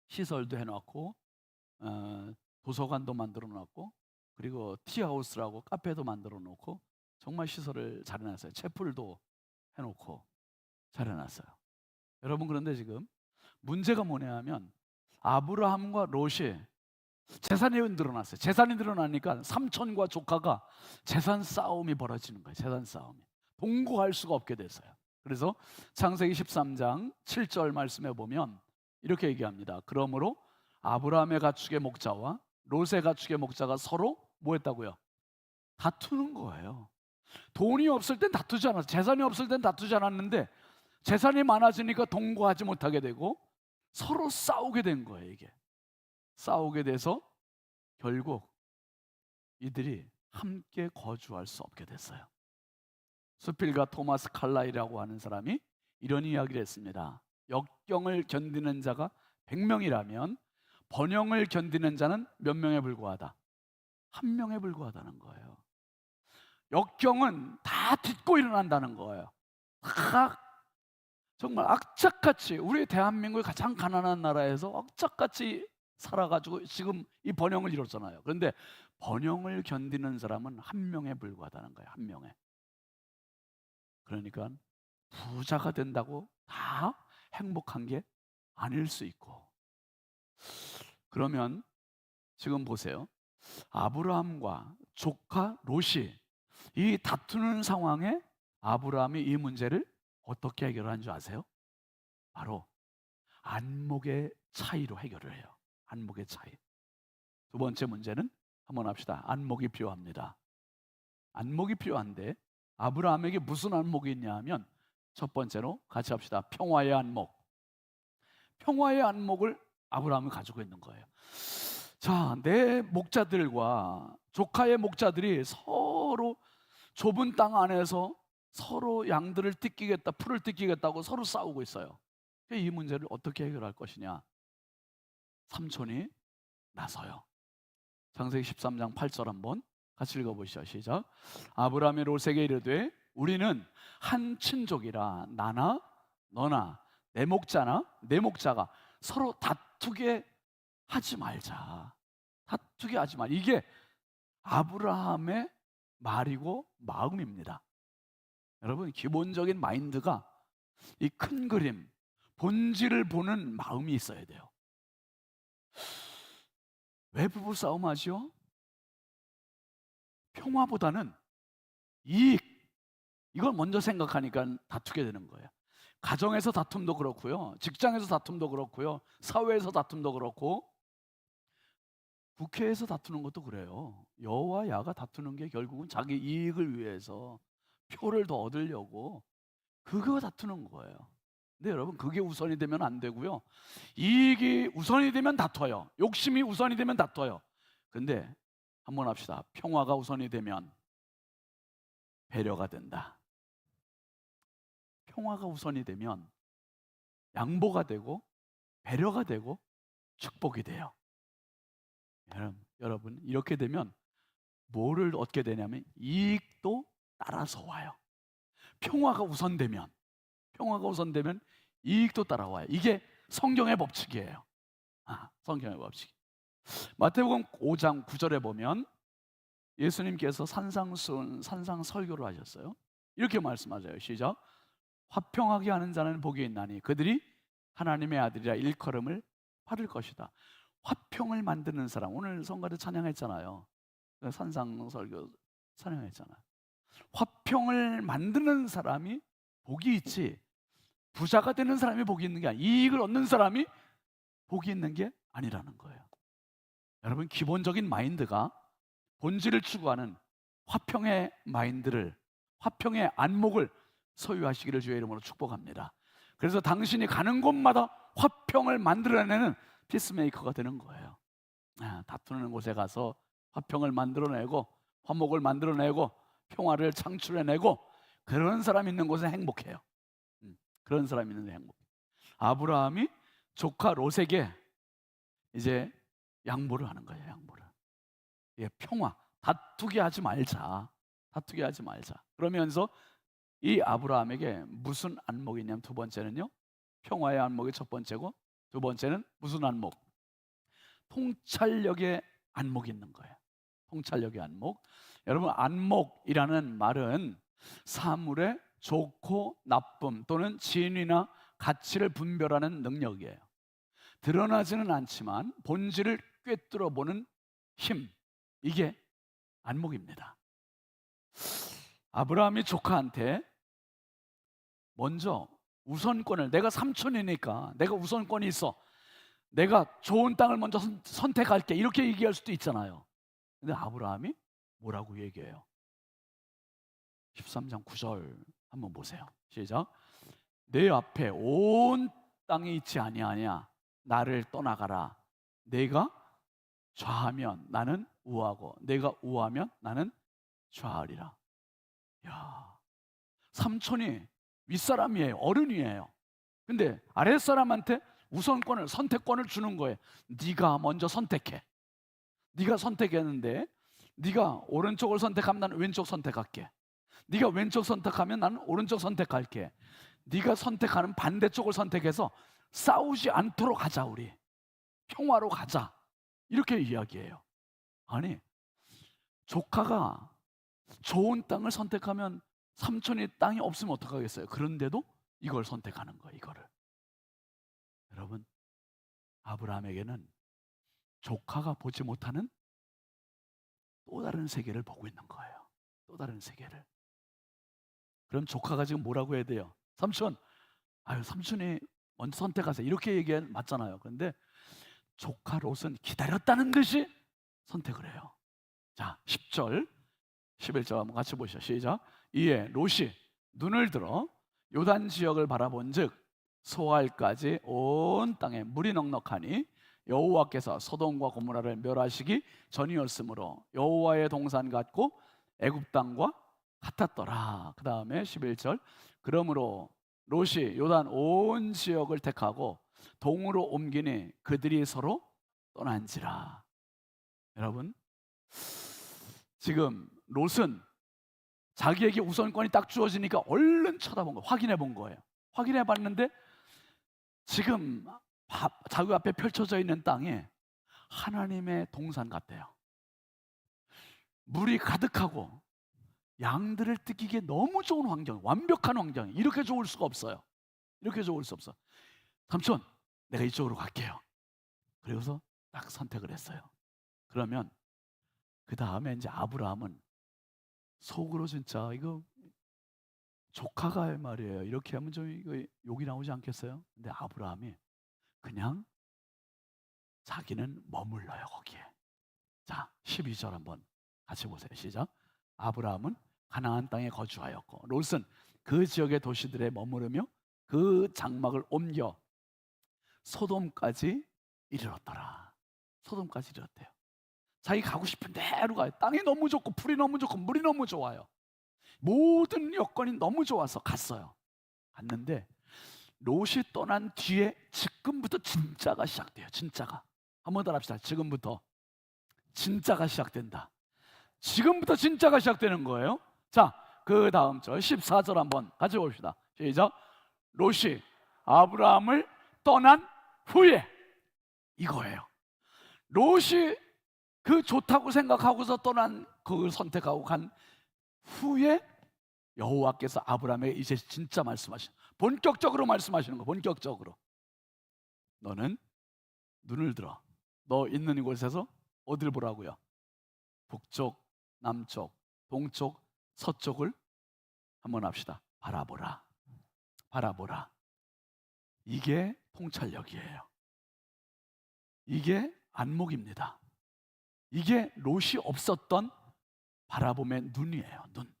시설도 해놨고 도서관도 만들어 놨고, 그리고 티하우스라고 카페도 만들어 놓고 정말 시설을 잘 해놨어요. 채플도 해놓고 잘 해놨어요. 여러분, 그런데 지금 문제가 뭐냐 하면 아브라함과 롯이 재산이 늘어났어요. 재산이 늘어나니까 삼촌과 조카가 재산 싸움이 벌어지는 거예요. 재산 싸움이. 동거할 수가 없게 됐어요. 그래서 창세기 13장 7절 말씀에 보면 이렇게 얘기합니다. 그러므로 아브라함의 가축의 목자와 롯의 가축의 목자가 서로 뭐 했다고요? 다투는 거예요. 돈이 없을 땐 다투지 않았어요. 재산이 없을 땐 다투지 않았는데 재산이 많아지니까 동거하지 못하게 되고 서로 싸우게 된 거예요. 이게 싸우게 돼서 결국 이들이 함께 거주할 수 없게 됐어요. 수필가 토마스 칼라이라고 하는 사람이 이런 이야기를 했습니다. 역경을 견디는 자가 100명이라면 번영을 견디는 자는 몇 명에 불과하다? 1명에 불과하다는 거예요. 역경은 다 딛고 일어난다는 거예요. 다 정말 악착같이, 우리 대한민국의 가장 가난한 나라에서 악착같이 살아가지고 지금 이 번영을 이뤘잖아요. 그런데 번영을 견디는 사람은 1명에 불과하다는 거예요. 1명에. 그러니까 부자가 된다고 다 행복한 게 아닐 수 있고. 그러면 지금 보세요. 아브라함과 조카 롯이 이 다투는 상황에 아브라함이 이 문제를 어떻게 해결한 줄 아세요? 바로 안목의 차이로 해결을 해요. 안목의 차이. 두 번째 문제는 한번 합시다. 안목이 필요합니다. 안목이 필요한데 아브라함에게 무슨 안목이 있냐 하면 첫 번째로 같이 합시다. 평화의 안목. 평화의 안목을 아브라함이 가지고 있는 거예요. 자, 내 목자들과 조카의 목자들이 서로 좁은 땅 안에서 서로 양들을 뜯기겠다, 풀을 뜯기겠다고 서로 싸우고 있어요. 이 문제를 어떻게 해결할 것이냐? 삼촌이 나서요. 창세기 13장 8절 한번 같이 읽어보시죠. 시작. 아브라함이 롯에게 이르되 우리는 한 친족이라 나나 너나 내 목자가 서로 다투게 하지 말자. 다투게 하지 말. 이게 아브라함의 말이고 마음입니다. 여러분, 기본적인 마인드가 이 큰 그림, 본질을 보는 마음이 있어야 돼요. 왜 부부싸움 하죠? 평화보다는 이익, 이걸 먼저 생각하니까 다투게 되는 거예요. 가정에서 다툼도 그렇고요, 직장에서 다툼도 그렇고요, 사회에서 다툼도 그렇고, 국회에서 다투는 것도 그래요. 여와 야가 다투는 게 결국은 자기 이익을 위해서 표를 더 얻으려고 그거 다투는 거예요. 근데 여러분, 그게 우선이 되면 안 되고요, 이익이 우선이 되면 다퉈요. 욕심이 우선이 되면 다퉈요. 근데 한번 합시다. 평화가 우선이 되면 배려가 된다. 평화가 우선이 되면 양보가 되고 배려가 되고 축복이 돼요. 여러분, 이렇게 되면 뭐를 얻게 되냐면 이익도 따라서 와요. 평화가 우선되면 이익도 따라와요. 이게 성경의 법칙이에요. 성경의 법칙. 마태복음 5장 9절에 보면 예수님께서 산상 설교를 하셨어요. 이렇게 말씀하세요. 시작. 화평하게 하는 자는 복이 있나니 그들이 하나님의 아들이라 일컬음을 받을 것이다. 화평을 만드는 사람, 오늘 성가대 찬양했잖아요. 산상 설교 찬양했잖아요. 화평을 만드는 사람이 복이 있지, 부자가 되는 사람이 복이 있는 게 아니라 이익을 얻는 사람이 복이 있는 게 아니라는 거예요. 여러분, 기본적인 마인드가 본질을 추구하는 화평의 마인드를, 화평의 안목을 소유하시기를 주의 이름으로 축복합니다. 그래서 당신이 가는 곳마다 화평을 만들어내는 피스메이커가 되는 거예요. 다투는 곳에 가서 화평을 만들어내고 화목을 만들어내고 평화를 창출해내고, 그런 사람 있는 곳에 행복해요. 그런 사람 있는 데 행복해요. 아브라함이 조카 롯에게 이제 양보를 하는 거예요. 양보를. 예, 평화, 다투게 하지 말자. 그러면서 이 아브라함에게 무슨 안목이 있냐면, 두 번째는요, 평화의 안목이 첫 번째고, 두 번째는 무슨 안목? 통찰력의 안목이 있는 거예요. 통찰력의 안목. 여러분, 안목이라는 말은 사물의 좋고 나쁨 또는 진위나 가치를 분별하는 능력이에요. 드러나지는 않지만 본질을 꿰뚫어 보는 힘, 이게 안목입니다. 아브라함이 조카한테 먼저 우선권을, 내가 삼촌이니까 내가 우선권이 있어, 내가 좋은 땅을 먼저 선택할게, 이렇게 얘기할 수도 있잖아요. 근데 아브라함이 뭐라고 얘기해요? 13장 9절 한번 보세요. 시작. 내 앞에 온 땅이 있지 아니하냐, 나를 떠나가라. 내가 좌하면 나는 우하고 내가 우하면 나는 좌하리라. 야, 삼촌이 윗사람이에요. 어른이에요. 근데 아랫사람한테 우선권을, 선택권을 주는 거예요. 네가 먼저 선택해. 네가 선택했는데, 네가 오른쪽을 선택하면 나는 왼쪽 선택할게. 네가 왼쪽 선택하면 나는 오른쪽 선택할게. 네가 선택하는 반대쪽을 선택해서 싸우지 않도록 하자. 우리 평화로 가자. 이렇게 이야기해요. 아니, 조카가 좋은 땅을 선택하면 삼촌이 땅이 없으면 어떡하겠어요? 그런데도 이걸 선택하는 거예요. 이거를. 여러분, 아브라함에게는 조카가 보지 못하는 또 다른 세계를 보고 있는 거예요. 또 다른 세계를. 그럼 조카가 지금 뭐라고 해야 돼요? 삼촌, 삼촌이 먼저 선택하세요. 이렇게 얘기하면 맞잖아요. 그런데 조카 롯은 기다렸다는 듯이 선택을 해요. 자, 10절, 11절 한번 같이 보시죠. 시작. 이에 롯이 눈을 들어 요단 지역을 바라본즉 소알까지 온 땅에 물이 넉넉하니 여호와께서 소돔과 고모라를 멸하시기 전이었으므로 여호와의 동산 같고 애굽 땅과 같았더라. 그 다음에 11절, 그러므로 롯이 요단 온 지역을 택하고 동으로 옮기니 그들이 서로 떠난지라. 여러분, 지금 롯은 자기에게 우선권이 딱 주어지니까 얼른 쳐다본 거예요. 확인해 본 거예요. 확인해 봤는데 지금 자기 앞에 펼쳐져 있는 땅에 하나님의 동산 같아요. 물이 가득하고 양들을 뜯기기에 너무 좋은 환경, 완벽한 환경. 이렇게 좋을 수가 없어요. 이렇게 좋을 수 없어. 삼촌, 내가 이쪽으로 갈게요. 그래서 딱 선택을 했어요. 그러면 그 다음에 이제 아브라함은 속으로 진짜 이거 조카가 말이에요. 이렇게 하면 좀 이거 욕이 나오지 않겠어요? 근데 아브라함이 그냥 자기는 머물러요 거기에. 자, 12절 한번 같이 보세요. 시작. 아브라함은 가나안 땅에 거주하였고 롯은 그 지역의 도시들에 머무르며 그 장막을 옮겨 소돔까지 이르렀더라. 소돔까지 이르렀대요. 자기 가고 싶은 대로 가요. 땅이 너무 좋고 풀이 너무 좋고 물이 너무 좋아요. 모든 여건이 너무 좋아서 갔어요. 갔는데 롯이 떠난 뒤에 지금부터 진짜가 시작돼요. 진짜가. 한번 더 합시다. 지금부터 진짜가 시작된다. 지금부터 진짜가 시작되는 거예요. 자, 그 다음 절 14절 한번 같이 봅시다. 시작. 롯이 아브라함을 떠난 후에, 이거예요. 롯이 그 좋다고 생각하고서 떠난 그걸 선택하고 간 후에 여호와께서 아브라함에게 이제 진짜 말씀하시는, 본격적으로 말씀하시는 거. 본격적으로 너는 눈을 들어. 너 있는 이곳에서 어디를 보라고요? 북쪽, 남쪽, 동쪽, 서쪽을 한번 합시다. 바라보라. 바라보라. 이게 통찰력이에요. 이게 안목입니다. 이게 롯이 없었던 바라봄의 눈이에요. 눈.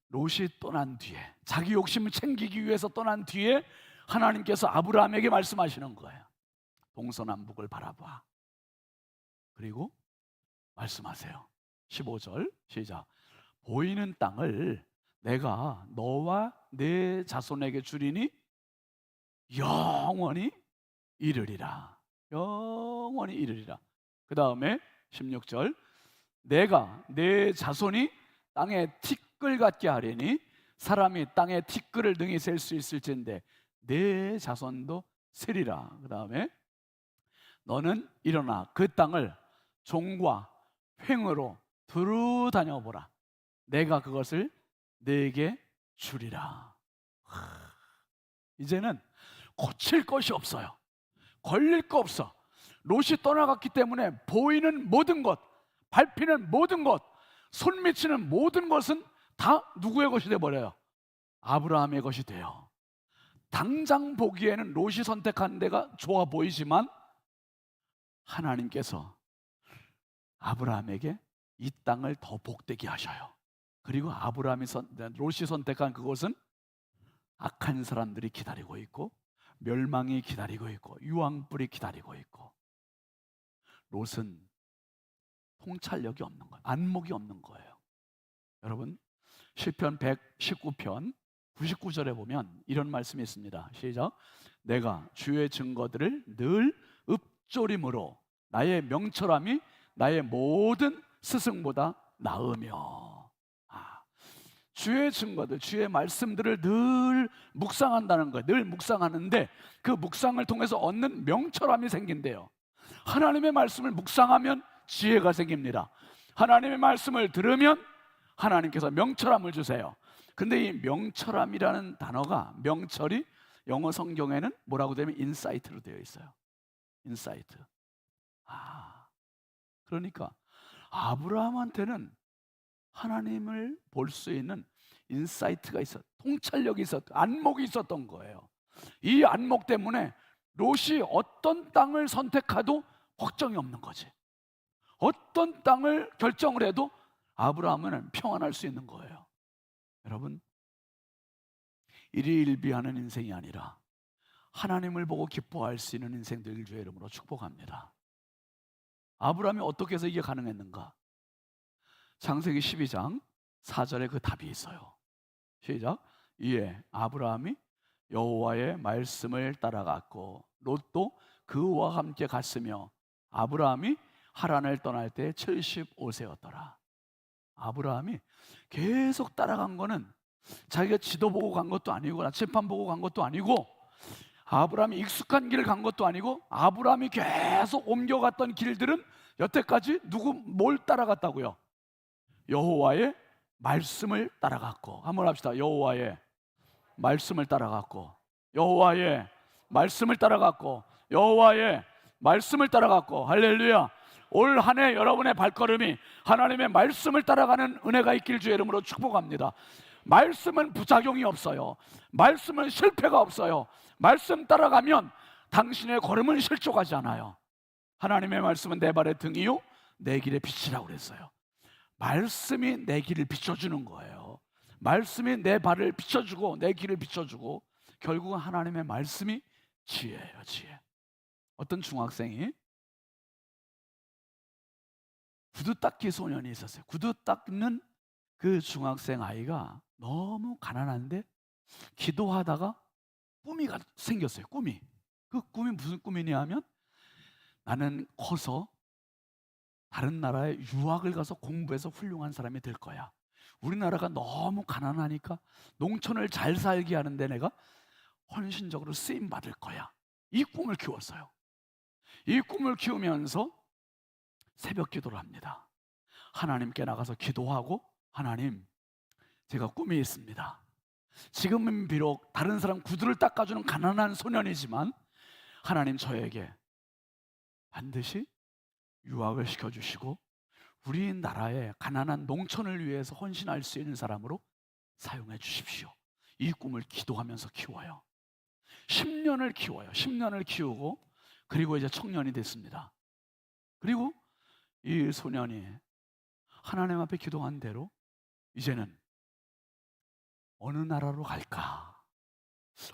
롯이 떠난 뒤에, 자기 욕심을 챙기기 위해서 떠난 뒤에 하나님께서 아브라함에게 말씀하시는 거예요. 동서남북을 바라봐. 그리고 말씀하세요. 15절 시작. 보이는 땅을 내가 너와 내 자손에게 주리니 영원히 이르리라. 영원히 이르리라. 그 다음에 16절, 내가 내 자손이 땅에 티끌 같게 하리니 사람이 땅에 티끌을 능히 셀 수 있을진데 내 자손도 세리라. 그 다음에 너는 일어나 그 땅을 종과 횡으로 두루 다녀보라. 내가 그것을 네게 주리라. 이제는 고칠 것이 없어요. 걸릴 거 없어. 롯이 떠나갔기 때문에 보이는 모든 것, 밟히는 모든 것, 손 미치는 모든 것은 다 누구의 것이 돼버려요? 아브라함의 것이 돼요. 당장 보기에는 롯이 선택한 데가 좋아 보이지만 하나님께서 아브라함에게 이 땅을 더 복되게 하셔요. 그리고 롯이 선택한 그곳은 악한 사람들이 기다리고 있고 멸망이 기다리고 있고 유황불이 기다리고 있고, 롯은 통찰력이 없는 거예요. 안목이 없는 거예요. 여러분, 시편 119편 99절에 보면 이런 말씀이 있습니다. 시작. 내가 주의 증거들을 늘 읊조림으로 나의 명철함이 나의 모든 스승보다 나으며. 주의 증거들, 주의 말씀들을 늘 묵상한다는 거예요. 늘 묵상하는데 그 묵상을 통해서 얻는 명철함이 생긴대요. 하나님의 말씀을 묵상하면 지혜가 생깁니다. 하나님의 말씀을 들으면 하나님께서 명철함을 주세요. 근데 이 명철함이라는 단어가, 명철이 영어 성경에는 뭐라고 되면 인사이트로 되어 있어요. 인사이트. 그러니까 아브라함한테는 하나님을 볼 수 있는 인사이트가 있었, 통찰력이 있었, 안목이 있었던 거예요. 이 안목 때문에 롯이 어떤 땅을 선택해도 걱정이 없는 거지. 어떤 땅을 결정을 해도 아브라함은 평안할 수 있는 거예요. 여러분, 일희일비하는 인생이 아니라 하나님을 보고 기뻐할 수 있는 인생 되길 주의 이름으로 축복합니다. 아브라함이 어떻게 해서 이게 가능했는가? 창세기 12장 4절에 그 답이 있어요. 시작. 이에 아브라함이 여호와의 말씀을 따라갔고 롯도 그와 함께 갔으며 아브라함이 하란을 떠날 때 75세였더라. 아브라함이 계속 따라간 거는 자기가 지도 보고 간 것도 아니고 나침반 보고 간 것도 아니고 아브라함이 익숙한 길을 간 것도 아니고 아브라함이 계속 옮겨갔던 길들은 여태까지 뭘 따라갔다고요? 여호와의 말씀을 따라갔고, 한번 합시다. 여호와의 말씀을 따라갔고, 여호와의 말씀을 따라갔고, 여호와의 말씀을 따라갔고. 할렐루야. 올 한 해 여러분의 발걸음이 하나님의 말씀을 따라가는 은혜가 있길 주의 이름으로 축복합니다. 말씀은 부작용이 없어요. 말씀은 실패가 없어요. 말씀 따라가면 당신의 걸음은 실족하지 않아요. 하나님의 말씀은 내 발의 등이요 내 길의 빛이라고 그랬어요. 말씀이 내 길을 비춰주는 거예요. 말씀이 내 발을 비춰주고 내 길을 비춰주고, 결국은 하나님의 말씀이 지혜예요. 지혜. 어떤 중학생이 구두 닦기 소년이 있었어요. 구두 닦는 그 중학생 아이가 너무 가난한데 기도하다가 꿈이 생겼어요. 꿈이. 그 꿈이 무슨 꿈이냐 하면, 나는 커서 다른 나라에 유학을 가서 공부해서 훌륭한 사람이 될 거야. 우리나라가 너무 가난하니까 농촌을 잘 살게 하는데 내가 헌신적으로 쓰임 받을 거야. 이 꿈을 키웠어요. 이 꿈을 키우면서 새벽 기도를 합니다. 하나님께 나가서 기도하고, 하나님, 제가 꿈이 있습니다. 지금은 비록 다른 사람 구두를 닦아주는 가난한 소년이지만 하나님, 저에게 반드시 유학을 시켜주시고 우리나라의 가난한 농촌을 위해서 헌신할 수 있는 사람으로 사용해 주십시오. 이 꿈을 기도하면서 키워요. 10년을 키워요. 10년을 키우고, 그리고 이제 청년이 됐습니다. 그리고 이 소년이 하나님 앞에 기도한 대로 이제는 어느 나라로 갈까?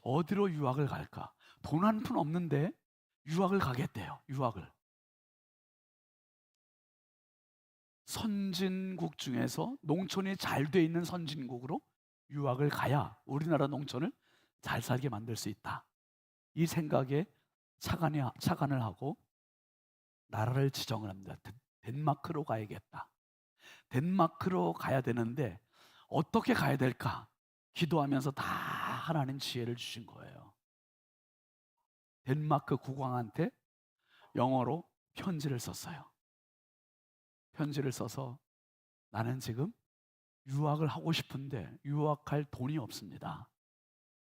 어디로 유학을 갈까? 돈 한 푼 없는데 유학을 가겠대요. 유학을. 선진국 중에서 농촌이 잘 돼 있는 선진국으로 유학을 가야 우리나라 농촌을 잘 살게 만들 수 있다. 이 생각에 착안을 하고 나라를 지정을 합니다. 덴마크로 가야겠다. 덴마크로 가야 되는데 어떻게 가야 될까? 기도하면서 다 하나님 지혜를 주신 거예요. 덴마크 국왕한테 영어로 편지를 썼어요. 편지를 써서, 나는 지금 유학을 하고 싶은데 유학할 돈이 없습니다.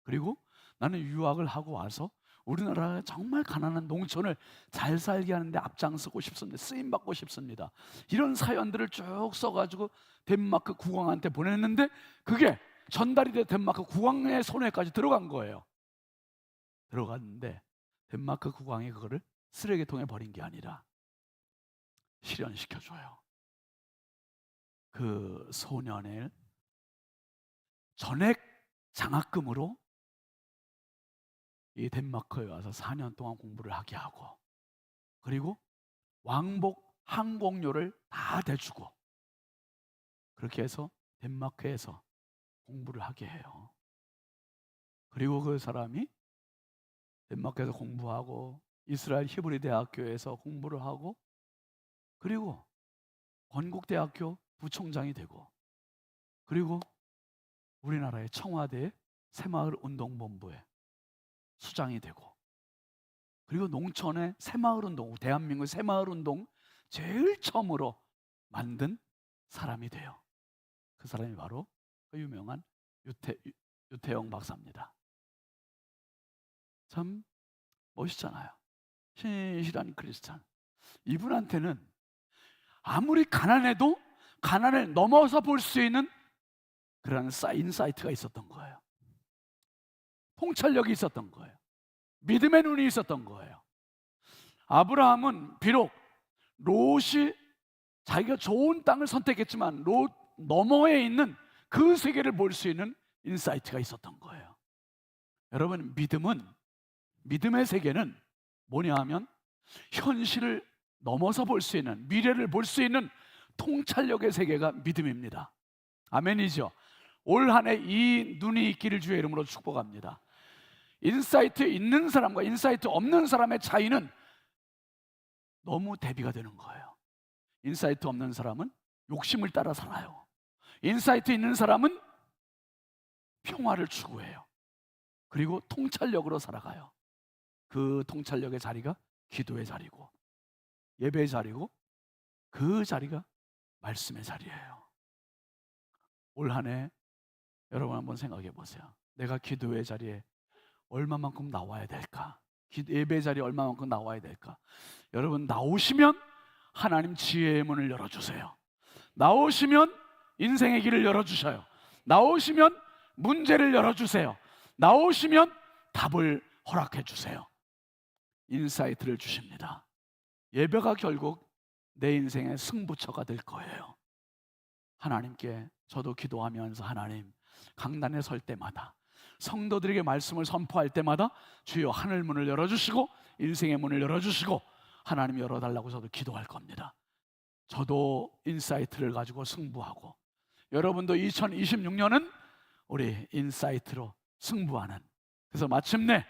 그리고 나는 유학을 하고 와서 우리나라 정말 가난한 농촌을 잘 살게 하는데 앞장서고 싶습니다. 쓰임 받고 싶습니다. 이런 사연들을 쭉 써가지고 덴마크 국왕한테 보냈는데 그게 전달이 돼 덴마크 국왕의 손에까지 들어간 거예요. 들어갔는데 덴마크 국왕이 그거를 쓰레기통에 버린 게 아니라 실현시켜줘요. 그 소년을 전액 장학금으로 이 덴마크에 와서 4년 동안 공부를 하게 하고, 그리고 왕복 항공료를 다 대주고, 그렇게 해서 덴마크에서 공부를 하게 해요. 그리고 그 사람이 덴마크에서 공부하고 이스라엘 히브리 대학교에서 공부를 하고, 그리고 건국대학교 부총장이 되고, 그리고 우리나라의 청와대 새마을 운동본부에 수장이 되고, 그리고 농촌의 새마을 운동, 대한민국 새마을 운동 제일 처음으로 만든 사람이 돼요. 그 사람이 바로 그 유명한 유태영 박사입니다. 참 멋있잖아요. 신실한 크리스찬. 이분한테는 아무리 가난해도 가난을 넘어서 볼 수 있는 그런 인사이트가 있었던 거예요. 통찰력이 있었던 거예요. 믿음의 눈이 있었던 거예요. 아브라함은 비록 롯이 자기가 좋은 땅을 선택했지만 롯 너머에 있는 그 세계를 볼 수 있는 인사이트가 있었던 거예요. 여러분, 믿음의 세계는 뭐냐 하면 현실을 넘어서 볼 수 있는, 미래를 볼 수 있는 통찰력의 세계가 믿음입니다. 아멘이죠. 올 한 해 이 눈이 있기를 주의 이름으로 축복합니다. 인사이트 있는 사람과 인사이트 없는 사람의 차이는 너무 대비가 되는 거예요. 인사이트 없는 사람은 욕심을 따라 살아요. 인사이트 있는 사람은 평화를 추구해요. 그리고 통찰력으로 살아가요. 그 통찰력의 자리가 기도의 자리고 예배의 자리고 그 자리가 말씀의 자리예요. 올 한 해 여러분 한번 생각해 보세요. 내가 기도의 자리에 얼마만큼 나와야 될까? 예배의 자리에 얼마만큼 나와야 될까? 여러분 나오시면 하나님 지혜의 문을 열어주세요. 나오시면 인생의 길을 열어주셔요. 나오시면 문제를 열어주세요. 나오시면 답을 허락해 주세요. 인사이트를 주십니다. 예배가 결국 내 인생의 승부처가 될 거예요. 하나님께 저도 기도하면서 하나님 강단에 설 때마다 성도들에게 말씀을 선포할 때마다 주여 하늘 문을 열어주시고 인생의 문을 열어주시고 하나님 열어달라고 저도 기도할 겁니다. 저도 인사이트를 가지고 승부하고 여러분도 2026년은 우리 인사이트로 승부하는, 그래서 마침내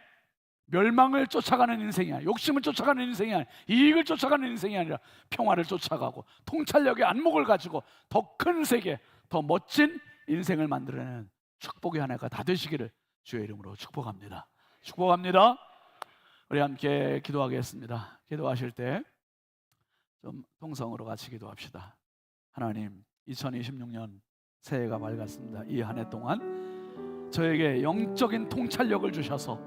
멸망을 쫓아가는 인생이 아니라 욕심을 쫓아가는 인생이 아니라 이익을 쫓아가는 인생이 아니라 평화를 쫓아가고 통찰력의 안목을 가지고 더 큰 세계, 더 멋진 인생을 만들어내는 축복의 한 해가 다 되시기를 주의 이름으로 축복합니다. 축복합니다. 우리 함께 기도하겠습니다. 기도하실 때 좀 통성으로 같이 기도합시다. 하나님, 2026년 새해가 밝았습니다. 이 한 해 동안 저에게 영적인 통찰력을 주셔서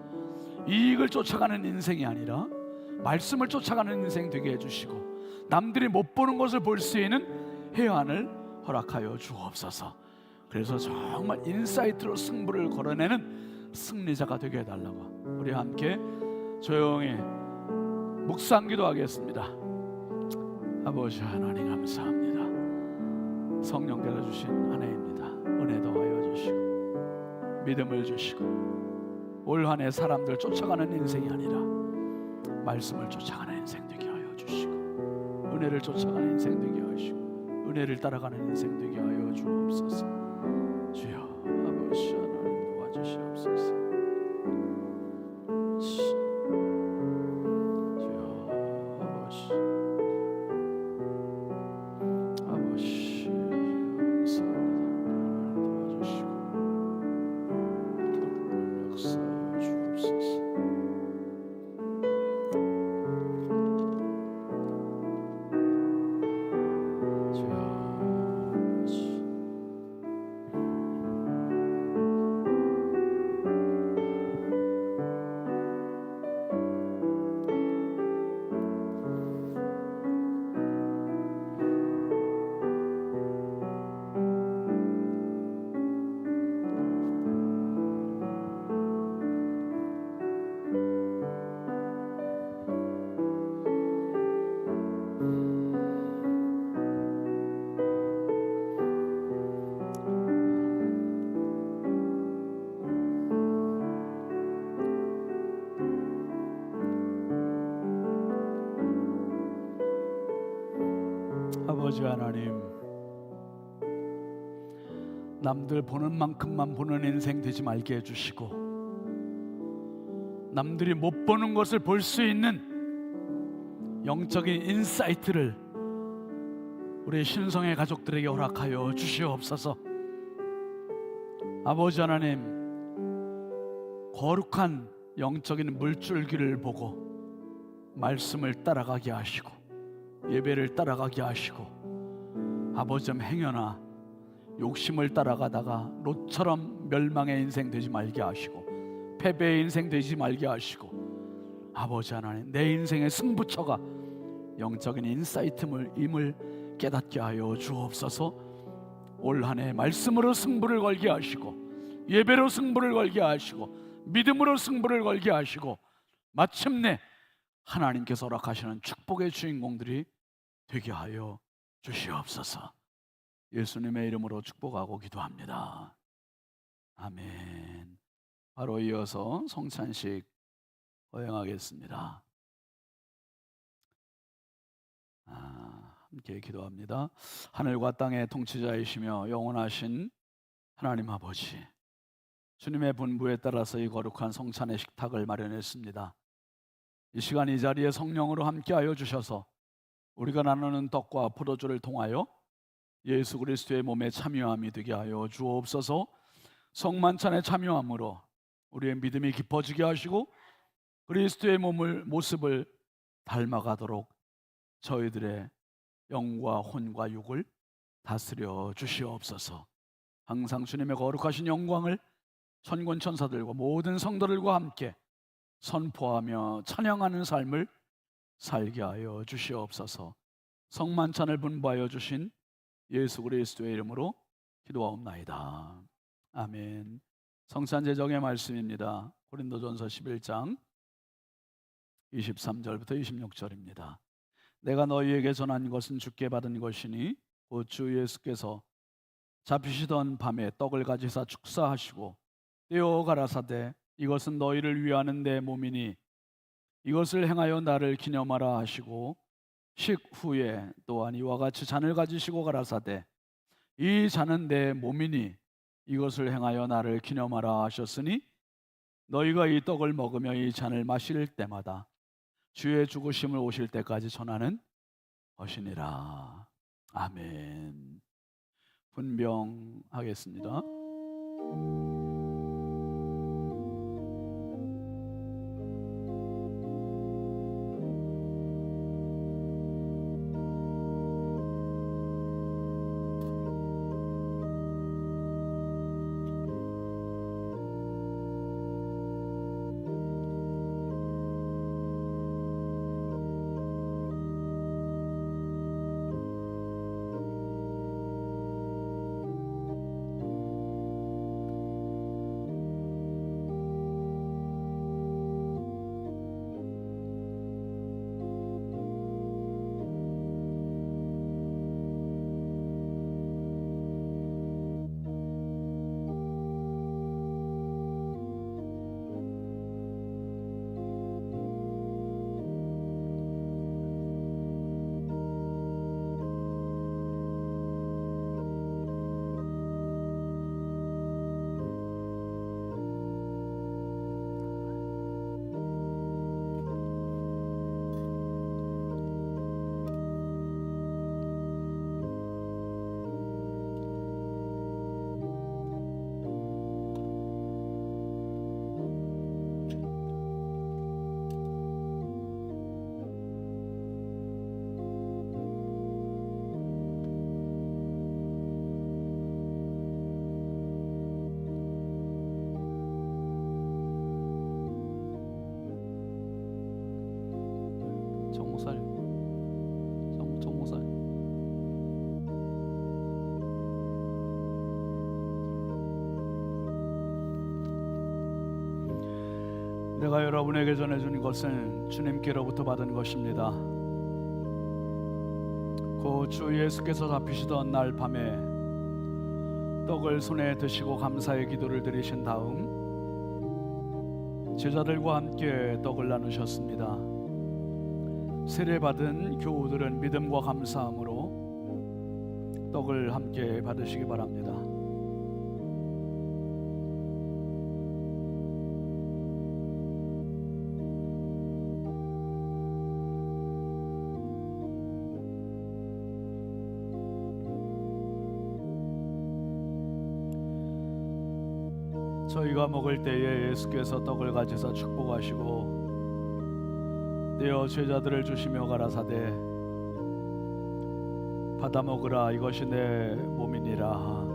이익을 쫓아가는 인생이 아니라 말씀을 쫓아가는 인생 되게 해주시고 남들이 못 보는 것을 볼 수 있는 해안을 허락하여 주옵소서. 그래서 정말 인사이트로 승부를 걸어내는 승리자가 되게 해달라고 우리 함께 조용히 묵상 기도하겠습니다. 아버지 하나님 감사합니다. 성령께서 주신 한 해입니다. 은혜 더하여 주시고 믿음을 주시고 올 한 해 사람들 쫓아가는 인생이 아니라 말씀을 쫓아가는 인생 되게 하여 주시고 은혜를 쫓아가는 인생 되게 하시고 은혜를 따라가는 인생 되게 하여 주옵소서. 주여 아버지 하나님 도와주시옵소서. 주여 아버지 아버지 하나님, 남들 보는 만큼만 보는 인생 되지 말게 해주시고 남들이 못 보는 것을 볼 수 있는 영적인 인사이트를 우리 신성의 가족들에게 허락하여 주시옵소서. 아버지 하나님, 거룩한 영적인 물줄기를 보고 말씀을 따라가게 하시고 예배를 따라가게 하시고 아버지 좀 행여나 욕심을 따라가다가 롯처럼 멸망의 인생 되지 말게 하시고 패배의 인생 되지 말게 하시고 아버지 하나님, 내 인생의 승부처가 영적인 인사이트임을 깨닫게 하여 주옵소서. 올 한 해 말씀으로 승부를 걸게 하시고 예배로 승부를 걸게 하시고 믿음으로 승부를 걸게 하시고 마침내 하나님께서 허락하시는 축복의 주인공들이 되게 하여 주시옵소서. 예수님의 이름으로 축복하고 기도합니다. 아멘. 바로 이어서 성찬식 허용하겠습니다. 함께 기도합니다. 하늘과 땅의 통치자이시며 영원하신 하나님 아버지, 주님의 분부에 따라서 이 거룩한 성찬의 식탁을 마련했습니다. 이 시간 이 자리에 성령으로 함께하여 주셔서 우리가 나누는 떡과 포도주를 통하여 예수 그리스도의 몸에 참여함이 되게 하여 주옵소서. 성만찬에 참여함으로 우리의 믿음이 깊어지게 하시고 그리스도의 모습을 닮아가도록 저희들의 영과 혼과 육을 다스려 주시옵소서. 항상 주님의 거룩하신 영광을 천군 천사들과 모든 성도들과 함께 선포하며 찬양하는 삶을 살게 하여 주시옵소서. 성만찬을 분부하여 주신 예수 그리스도의 이름으로 기도하옵나이다. 아멘. 성찬 제정의 말씀입니다. 고린도전서 11장 23절부터 26절입니다. 내가 너희에게 전한 것은 주께 받은 것이니 곧 주 예수께서 잡히시던 밤에 떡을 가지사 축사하시고 떼어 가라사대 이것은 너희를 위하는 내 몸이니 이것을 행하여 나를 기념하라 하시고 식후에 또한 이와 같이 잔을 가지시고 가라사대 이 잔은 내 몸이니 이것을 행하여 나를 기념하라 하셨으니 너희가 이 떡을 먹으며 이 잔을 마실 때마다 주의 죽으심을 오실 때까지 전하는 것이니라. 아멘. 분병하겠습니다. 정목사님. 내가 여러분에게 전해준 것은 주님께로부터 받은 것입니다. 곧 주 예수께서 잡히시던 날 밤에 떡을 손에 드시고 감사의 기도를 드리신 다음 제자들과 함께 떡을 나누셨습니다. 세례받은 교우들은 믿음과 감사함으로 떡을 함께 받으시기 바랍니다. 저희가 먹을 때에 예수께서 떡을 가지사 축복하시고 떼어 제자들을 주시며 가라사대 받아 먹으라 이것이 내 몸이니라.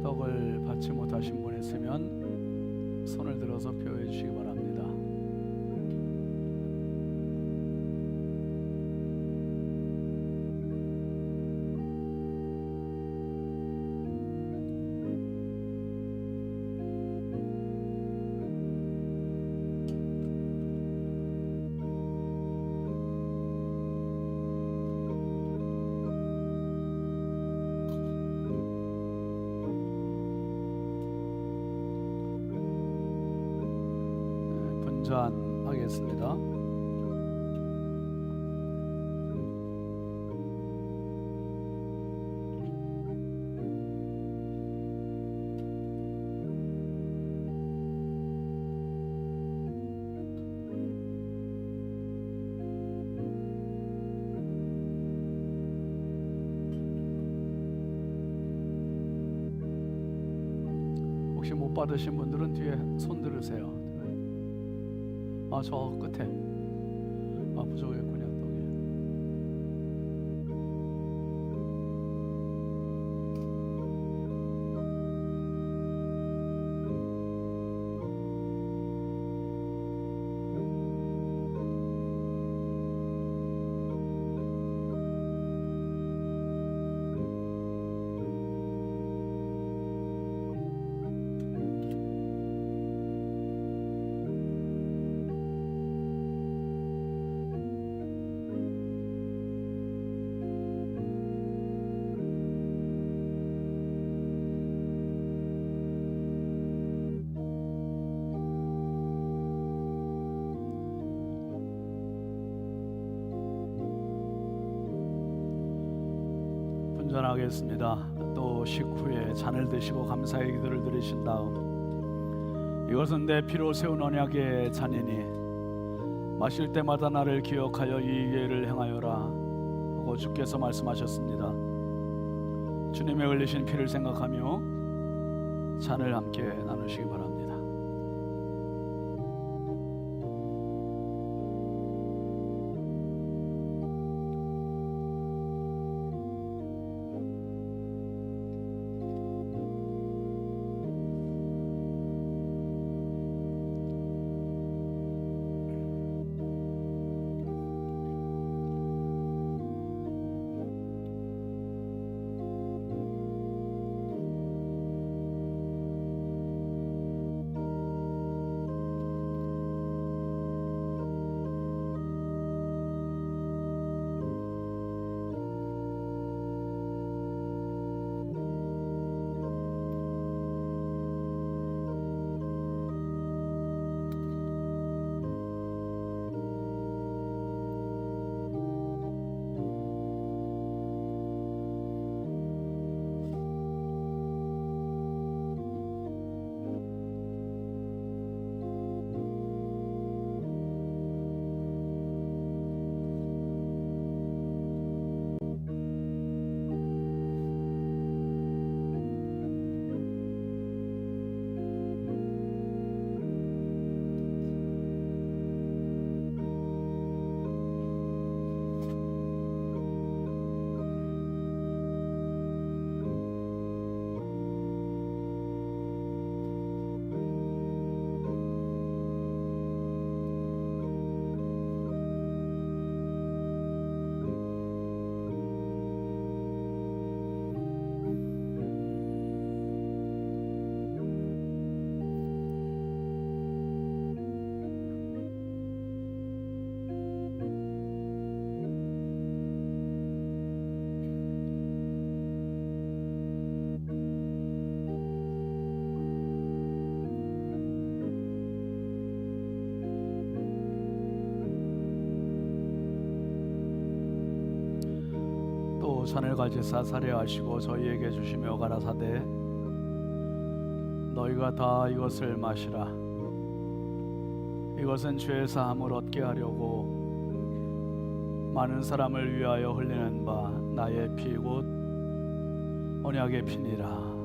떡을 받지 못하신 분 있으면 손을 들어서 표해 주시기 바랍니다. 분잔하겠습니다. 혹시 못 받으신 분들은 뒤에 손 들으세요. 저 끝에 부족했군요. 떡이. 분전하겠습니다. 또 식후에 잔을 드시고 감사의 기도를 드리신 다음 이것은 내 피로 세운 언약의 잔이니 마실 때마다 나를 기억하여 이 예를 행하여라 하고 주께서 말씀하셨습니다. 주님의 흘리신 피를 생각하며 잔을 함께 나누시기 바랍니다. 잔을 가지사 살해하시고 저희에게 주시며 가라사대 너희가 다 이것을 마시라. 이것은 죄 사함을 얻게 하려고 많은 사람을 위하여 흘리는 바 나의 피 곧 언약의 피니라.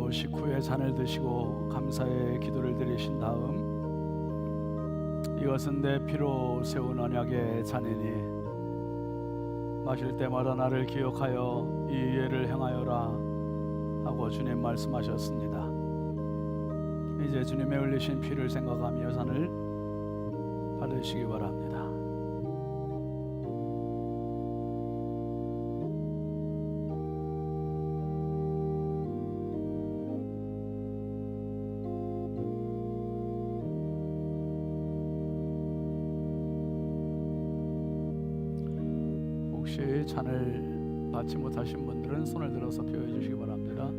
또 식후에 잔을 드시고 감사의 기도를 드리신 다음 이것은 내 피로 세운 언약의 잔이니 마실 때마다 나를 기억하여 이 예를 행하여라 하고 주님 말씀하셨습니다. 이제 주님의 흘리신 피를 생각하며 잔을 받으시기 바랍니다. 혹시 잔을 받지 못하신 분들은 손을 들어서 표해 주시기 바랍니다.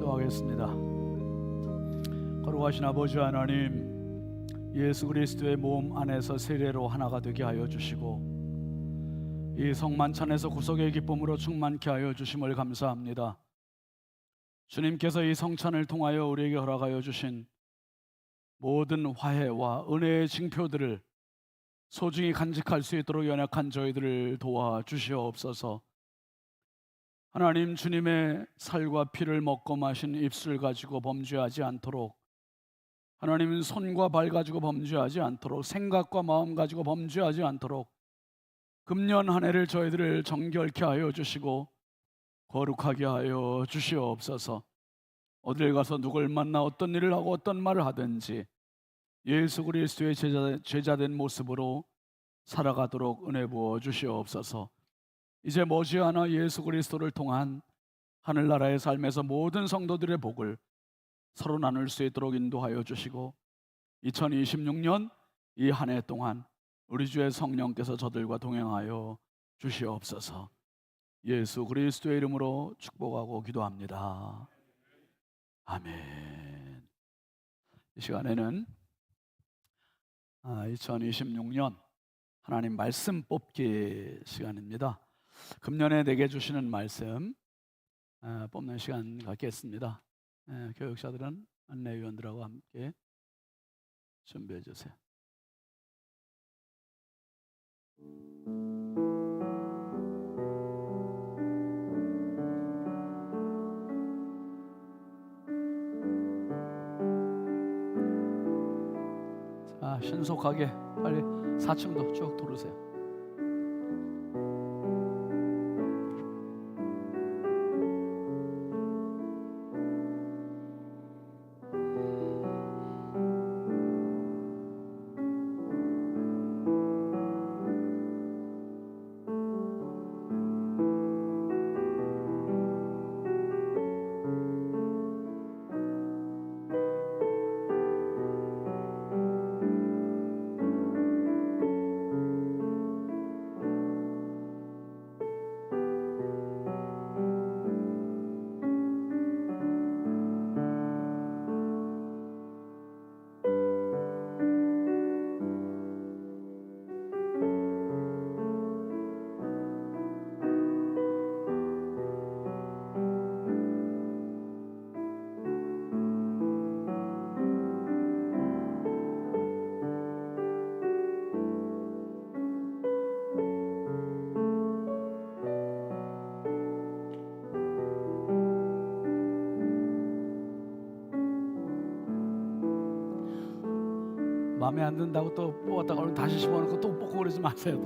기도하겠습니다. 거룩하신 아버지 하나님, 예수 그리스도의 몸 안에서 세례로 하나가 되게 하여 주시고 이 성만찬에서 구속의 기쁨으로 충만케 하여 주심을 감사합니다. 주님께서 이 성찬을 통하여 우리에게 허락하여 주신 모든 화해와 은혜의 징표들을 소중히 간직할 수 있도록 연약한 저희들을 도와주시옵소서. 하나님, 주님의 살과 피를 먹고 마신 입술 가지고 범죄하지 않도록, 하나님 손과 발 가지고 범죄하지 않도록, 생각과 마음 가지고 범죄하지 않도록 금년 한 해를 저희들을 정결케 하여 주시고 거룩하게 하여 주시옵소서. 어딜 가서 누굴 만나 어떤 일을 하고 어떤 말을 하든지 예수 그리스도의 제자된 모습으로 살아가도록 은혜 부어 주시옵소서. 이제 머지않아 예수 그리스도를 통한 하늘나라의 삶에서 모든 성도들의 복을 서로 나눌 수 있도록 인도하여 주시고 2026년 이 한 해 동안 우리 주의 성령께서 저들과 동행하여 주시옵소서. 예수 그리스도의 이름으로 축복하고 기도합니다. 아멘. 이 시간에는 2026년 하나님 말씀 뽑기 시간입니다. 금년에 내게 주시는 말씀 뽑는 시간 갖겠습니다. 교육자들은 안내위원들하고 함께 준비해 주세요. 자, 신속하게 빨리 4층도 쭉 돌으세요. 마음에 안 든다고 또 뽑았다가 얼른 다시 집어넣고 또 뽑고 그러지 마세요.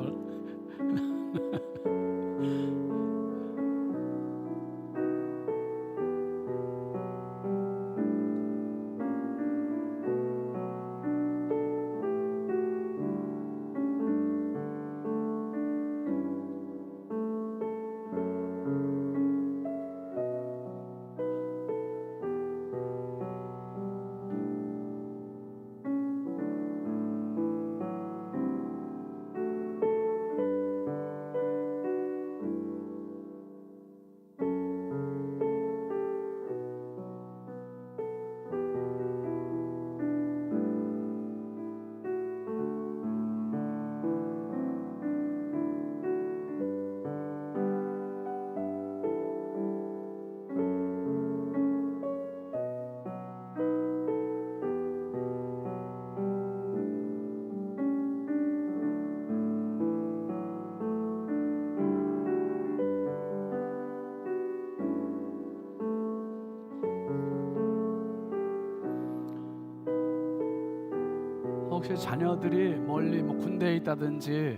혹시 자녀들이 멀리 뭐 군대에 있다든지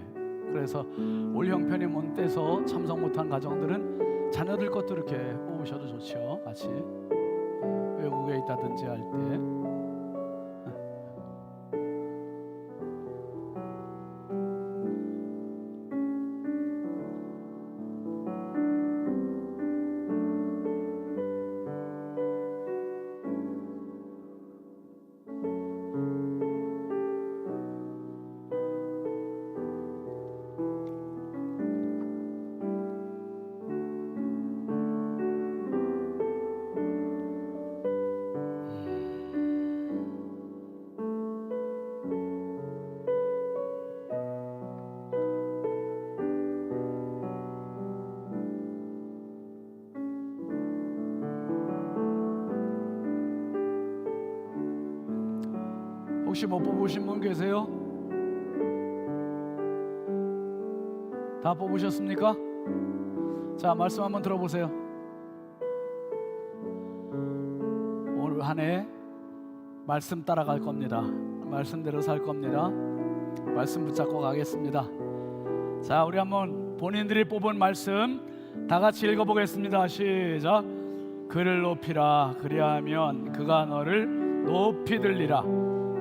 그래서 올 형편이 못 돼서 참석 못한 가정들은 자녀들 것도 이렇게 뽑으셔도 좋죠. 같이 외국에 있다든지 할 때. 혹시 못 뽑으신 분 계세요? 다 뽑으셨습니까? 자, 말씀 한번 들어보세요. 오늘 한 해 말씀 따라갈 겁니다. 말씀대로 살 겁니다. 말씀 붙잡고 가겠습니다. 자, 우리 한번 본인들이 뽑은 말씀 다 같이 읽어보겠습니다. 시작. 그를 높이라. 그리하면 그가 너를 높이 들리라.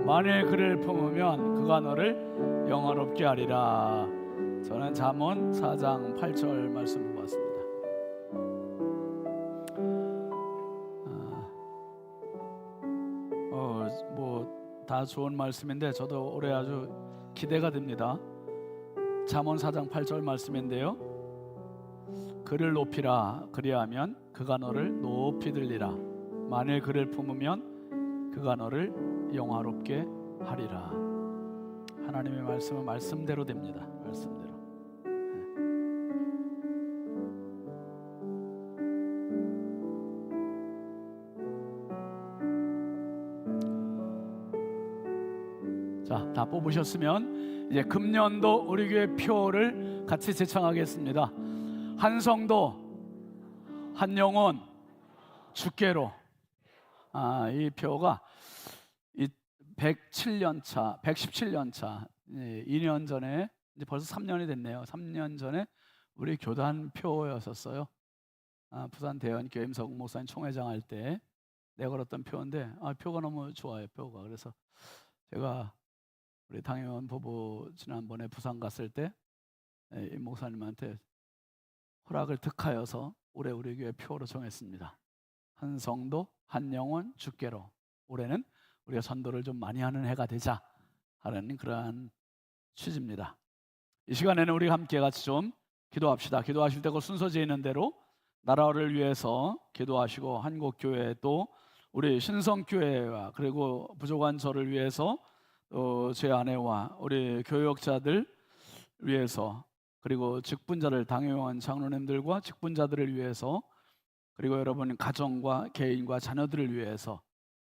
만일 그를 품으면 그가 너를 영화롭게 하리라. 저는 잠언 4장 8절 말씀 보았습니다. 뭐 다 좋은 말씀인데 저도 올해 아주 기대가 됩니다. 잠언 4장 8절 말씀인데요. 그를 높이라. 그리하면 그가 너를 높이 들리라. 만일 그를 품으면 그가 너를 영화롭게 하리라. 하나님의 말씀은 말씀대로 됩니다. 말씀대로. 자, 다 뽑으셨으면 이제 금년도 우리 교회 표를 같이 제청하겠습니다. 한 성도, 한 영혼, 주께로. 이 표가 107년 차, 117년 차, 2년 전에 이제 벌써 3년이 됐네요. 3년 전에 우리 교단 표였었어요. 부산 대연교회 임석웅 목사님 총회장 할 때 내걸었던 표인데 표가 너무 좋아요. 표가. 그래서 제가 우리 당회원 부부 지난번에 부산 갔을 때 이 목사님한테 허락을 득하여서 올해 우리 교회 표로 정했습니다. 한 성도, 한 영혼, 주께로. 올해는 우리가 전도를 좀 많이 하는 해가 되자 하는 그러한 취지입니다. 이 시간에는 우리 함께 같이 좀 기도합시다. 기도하실 때 그 순서지에 있는 대로 나라를 위해서 기도하시고 한국교회 또 우리 신성교회와 그리고 부족한 저를 위해서 또 제 아내와 우리 교역자들 위해서 그리고 직분자들 당회원 장로님들과 직분자들을 위해서 그리고 여러분 가정과 개인과 자녀들을 위해서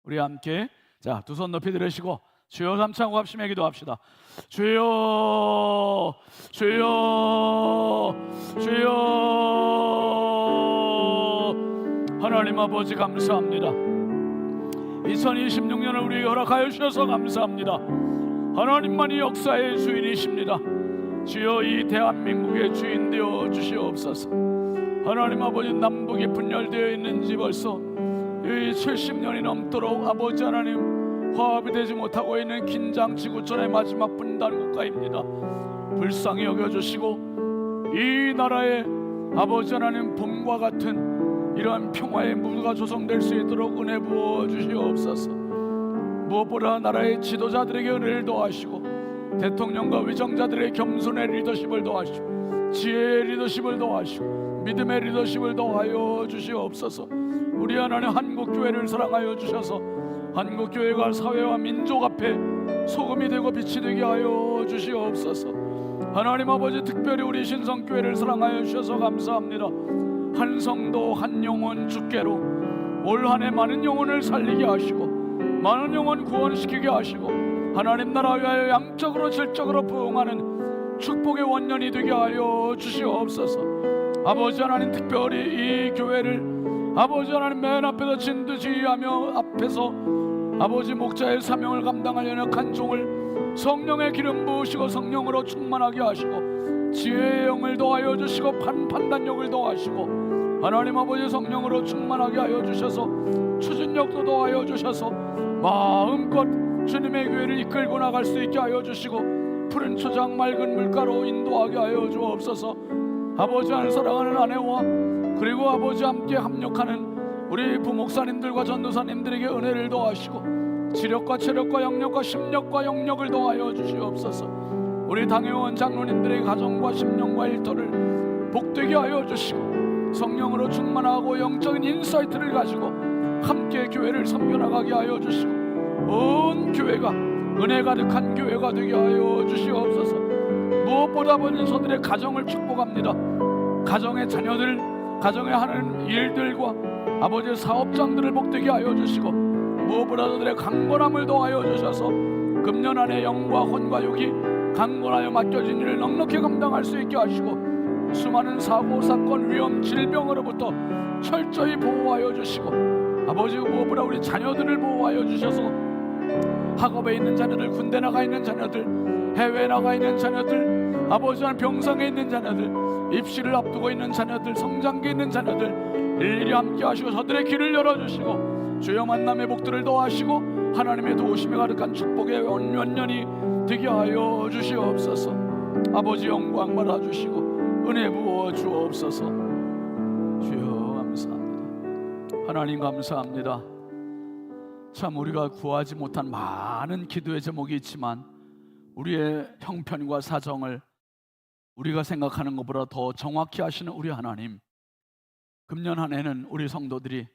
우리 함께 자, 두 손 높이 들으시고 주여 삼창 합심해 기도합시다. 주여 주여 주여. 하나님 아버지 감사합니다. 2026년을 우리에게 허락하여 주셔서 감사합니다. 하나님만이 역사의 주인이십니다. 주여 이 대한민국의 주인 되어 주시옵소서. 하나님 아버지, 남북이 분열되어 있는지 벌써 이 70년이 넘도록 아버지 하나님 화합이 되지 못하고 있는 긴장 지구촌의 마지막 분단 국가입니다. 불쌍히 여겨주시고 이 나라에 아버지 하나님 봄과 같은 이러한 평화의 무드가 조성될 수 있도록 은혜 부어 주시옵소서. 무엇보다 나라의 지도자들에게 은혜를 더하시고 대통령과 위정자들의 겸손의 리더십을 더하시고 지혜의 리더십을 더하시고 믿음의 리더십을 더하여 주시옵소서. 우리 하나님 한국교회를 사랑하여 주셔서 한국교회가 사회와 민족 앞에 소금이 되고 빛이 되게 하여 주시옵소서. 하나님 아버지, 특별히 우리 신성교회를 사랑하여 주셔서 감사합니다. 한 성도 한 영혼 주께로 올 한 해 많은 영혼을 살리게 하시고 많은 영혼 구원시키게 하시고 하나님 나라 위하여 양적으로 질적으로 부응하는 축복의 원년이 되게 하여 주시옵소서. 아버지 하나님, 특별히 이 교회를 아버지 하나님 맨 앞에서 진두지휘하며 앞에서 아버지 목자의 사명을 감당할 연약한 종을 성령의 기름 부으시고 성령으로 충만하게 하시고 지혜의 영을 더하여 주시고 판단력을 더하시고 하나님 아버지 성령으로 충만하게 하여 주셔서 추진력도 더하여 주셔서 마음껏 주님의 교회를 이끌고 나갈 수 있게 하여 주시고 푸른 초장 맑은 물가로 인도하게 하여 주옵소서. 아버지 하나님, 사랑하는 아내와 그리고 아버지 함께 합력하는 우리 부목사님들과 전도사님들에게 은혜를 더하시고 지력과 체력과 영력과 심력과 영력을 더하여 주시옵소서. 우리 당회원 장로님들의 가정과 심령과 일터를 복되게 하여 주시고 성령으로 충만하고 영적인 인사이트를 가지고 함께 교회를 섬겨나가게 하여 주시고 온 교회가 은혜 가득한 교회가 되게 하여 주시옵소서. 무엇보다 먼저 저들의 가정을 축복합니다. 가정의 자녀들, 가정에 하는 일들과 아버지의 사업장들을 복되게 하여 주시고 무엇보다 저들의 강건함을 더하여 주셔서 금년 안에 영과 혼과 육이 강건하여 맡겨진 일을 넉넉히 감당할 수 있게 하시고 수많은 사고, 사건, 위험, 질병으로부터 철저히 보호하여 주시고 아버지, 무엇보다 우리 자녀들을 보호하여 주셔서 학업에 있는 자녀들, 군대 나가 있는 자녀들, 해외에 나가 있는 자녀들, 아버지 하나님 병상에 있는 자녀들, 입시를 앞두고 있는 자녀들, 성장기에 있는 자녀들 일일이 함께 하시고 저들의 길을 열어주시고 주여 만남의 복들을 더하시고 하나님의 도우심에 가득한 축복의 원년이 되게 하여 주시옵소서. 아버지 영광 받아주시고 은혜 부어 주옵소서. 주여 감사합니다. 하나님 감사합니다. 참 우리가 구하지 못한 많은 기도의 제목이 있지만 우리의 형편과 사정을 우리가 생각하는 것보다 더 정확히 하시는 우리 하나님, 금년 한 해는 우리 성도들이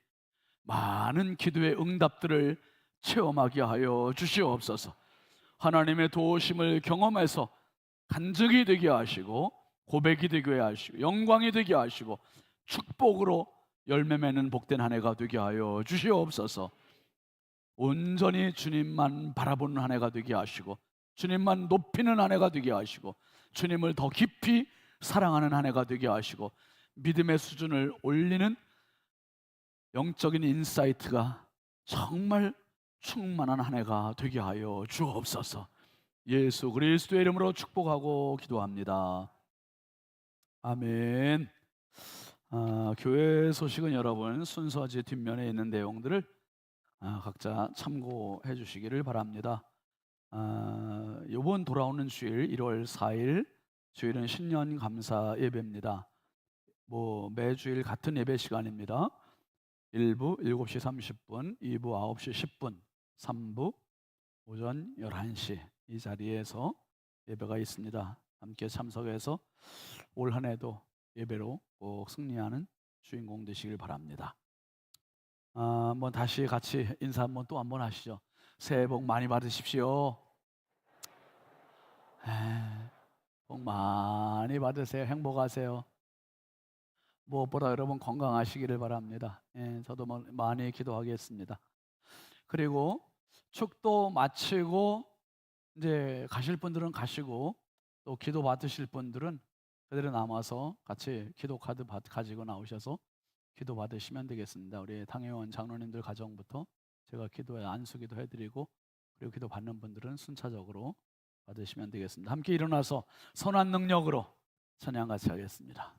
많은 기도의 응답들을 체험하게 하여 주시옵소서. 하나님의 도우심을 경험해서 간증이 되게 하시고 고백이 되게 하시고 영광이 되게 하시고 축복으로 열매 맺는 복된 한 해가 되게 하여 주시옵소서. 온전히 주님만 바라보는 한 해가 되게 하시고 주님만 높이는 한 해가 되게 하시고 주님을 더 깊이 사랑하는 한 해가 되게 하시고 믿음의 수준을 올리는 영적인 인사이트가 정말 충만한 한 해가 되게 하여 주옵소서. 예수 그리스도의 이름으로 축복하고 기도합니다. 아멘. 교회 소식은 여러분 순서지 뒷면에 있는 내용들을 각자 참고해 주시기를 바랍니다. 이번 돌아오는 주일 1월 4일 주일은 신년 감사 예배입니다. 매주일 같은 예배 시간입니다. 1부 7시 30분, 2부 9시 10분, 3부 오전 11시 이 자리에서 예배가 있습니다. 함께 참석해서 올 한 해도 예배로 꼭 승리하는 주인공 되시길 바랍니다. 한번 다시 같이 인사 한번 하시죠. 새해 복 많이 받으십시오. 복 많이 받으세요. 행복하세요. 무엇보다 여러분 건강하시기를 바랍니다. 저도 많이 기도하겠습니다. 그리고 축도 마치고 이제 가실 분들은 가시고 또 기도 받으실 분들은 그대로 남아서 같이 기도 카드 가지고 나오셔서 기도 받으시면 되겠습니다. 우리 당회원 장로님들 가정부터 제가 기도에 안수기도 해드리고 그리고 기도 받는 분들은 순차적으로 받으시면 되겠습니다. 함께 일어나서 선한 능력으로 찬양 같이 하겠습니다.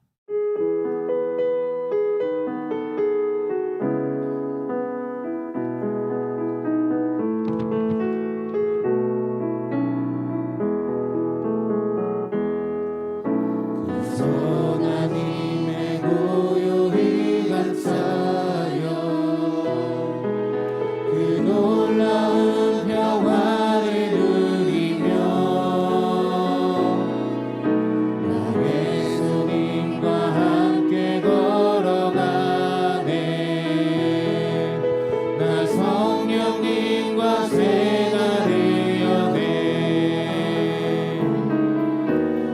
하나님의 고요히 감싸여 그 놀라운 평화를 누리며 나 예수님과 함께 걸어가네. 나 성령님과 새가 되어네.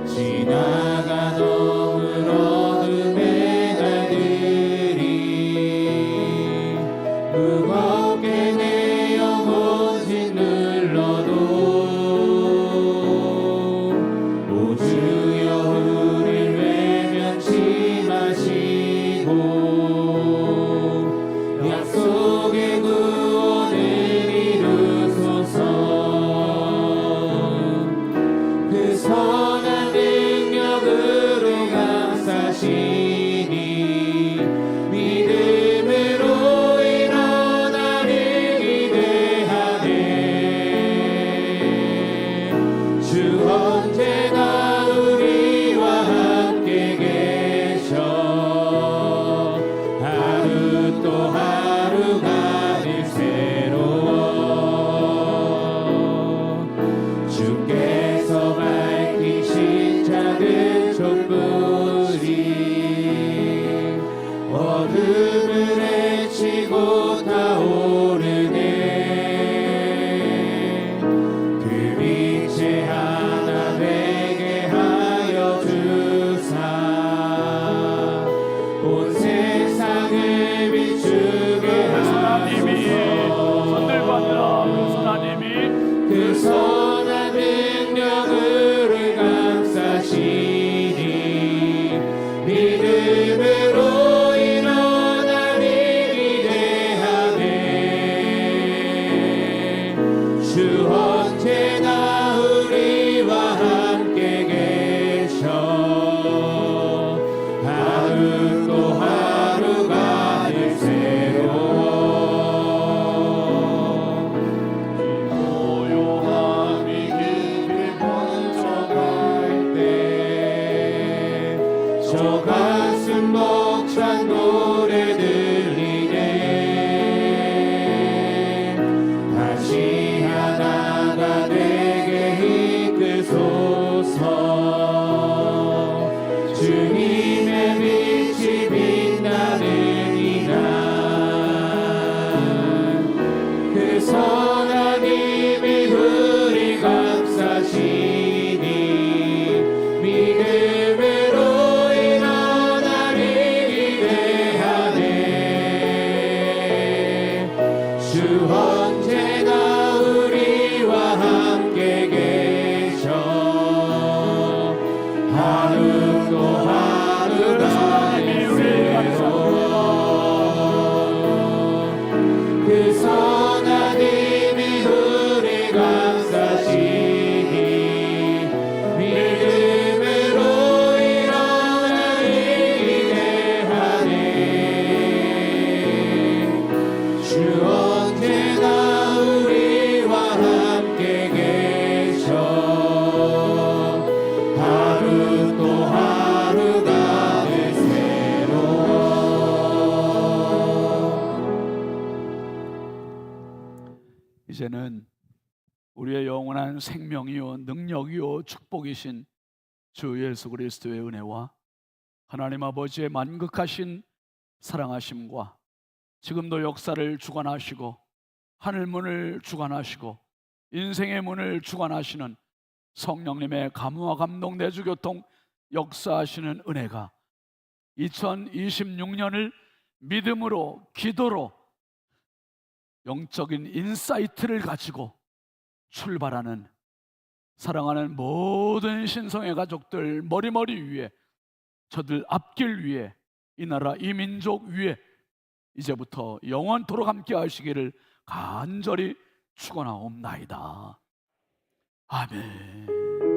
지나간 어둠의 날들이 무겁게 내 영혼 짓눌러도 오 주여 우릴 외면치 마시고 약속의 구원을 이루소서. 그 선한 능력으로 감싸시니 믿음으로 일어나를 기대하네. 주 언제나 우리와 함께 계셔. 하루 또 하루가 늘 새로워. 주께서 밝히신 작은 촛불이 어둠을 헤치고 타오르네. 그 빛의 하나 되게 하여 주사 온 세상을 비추게 하나님이 하소서. 손들받으라. 그 하나님이 그 선한 능력을 감싸시니 믿음으로 일어나리 기대하네. 주 언제나 우리와 함께 계셔. 하루 또 하루가 늘 새로워. 고요함이 깊이 번져갈 때 저 가슴 벅찬 노래 들리네. 다시 하나가 되게 이끄소서. 주님의 빛이 빛나는 이날 그 선한 힘이 우리 감싸시니 믿음으로 일어나리 기대하네. 주 언제나 우리와 함께 계셔. 하루 또 하루가 늘 새로워. 그 선한 힘이 우리 감싸시니 믿음으로 일어나리 기대하네. 주 언제나 우리와 함께 계셔. 하루 또 하루가 늘 새로워. 이제는 우리의 영원한 생명이요 능력이요 축복이신 주 예수 그리스도의 은혜와 하나님 아버지의 만극하신 사랑하심과 지금도 역사를 주관하시고 하늘 문을 주관하시고 인생의 문을 주관하시는 성령님의 감화 감동 내주교통 역사하시는 은혜가 2026년을 믿음으로 기도로 영적인 인사이트를 가지고 출발하는 사랑하는 모든 신성의 가족들 머리머리 위에 저들 앞길 위에 이 나라 이 민족 위에 이제부터 영원토록 함께 하시기를 간절히 축원하옵나이다. 아멘.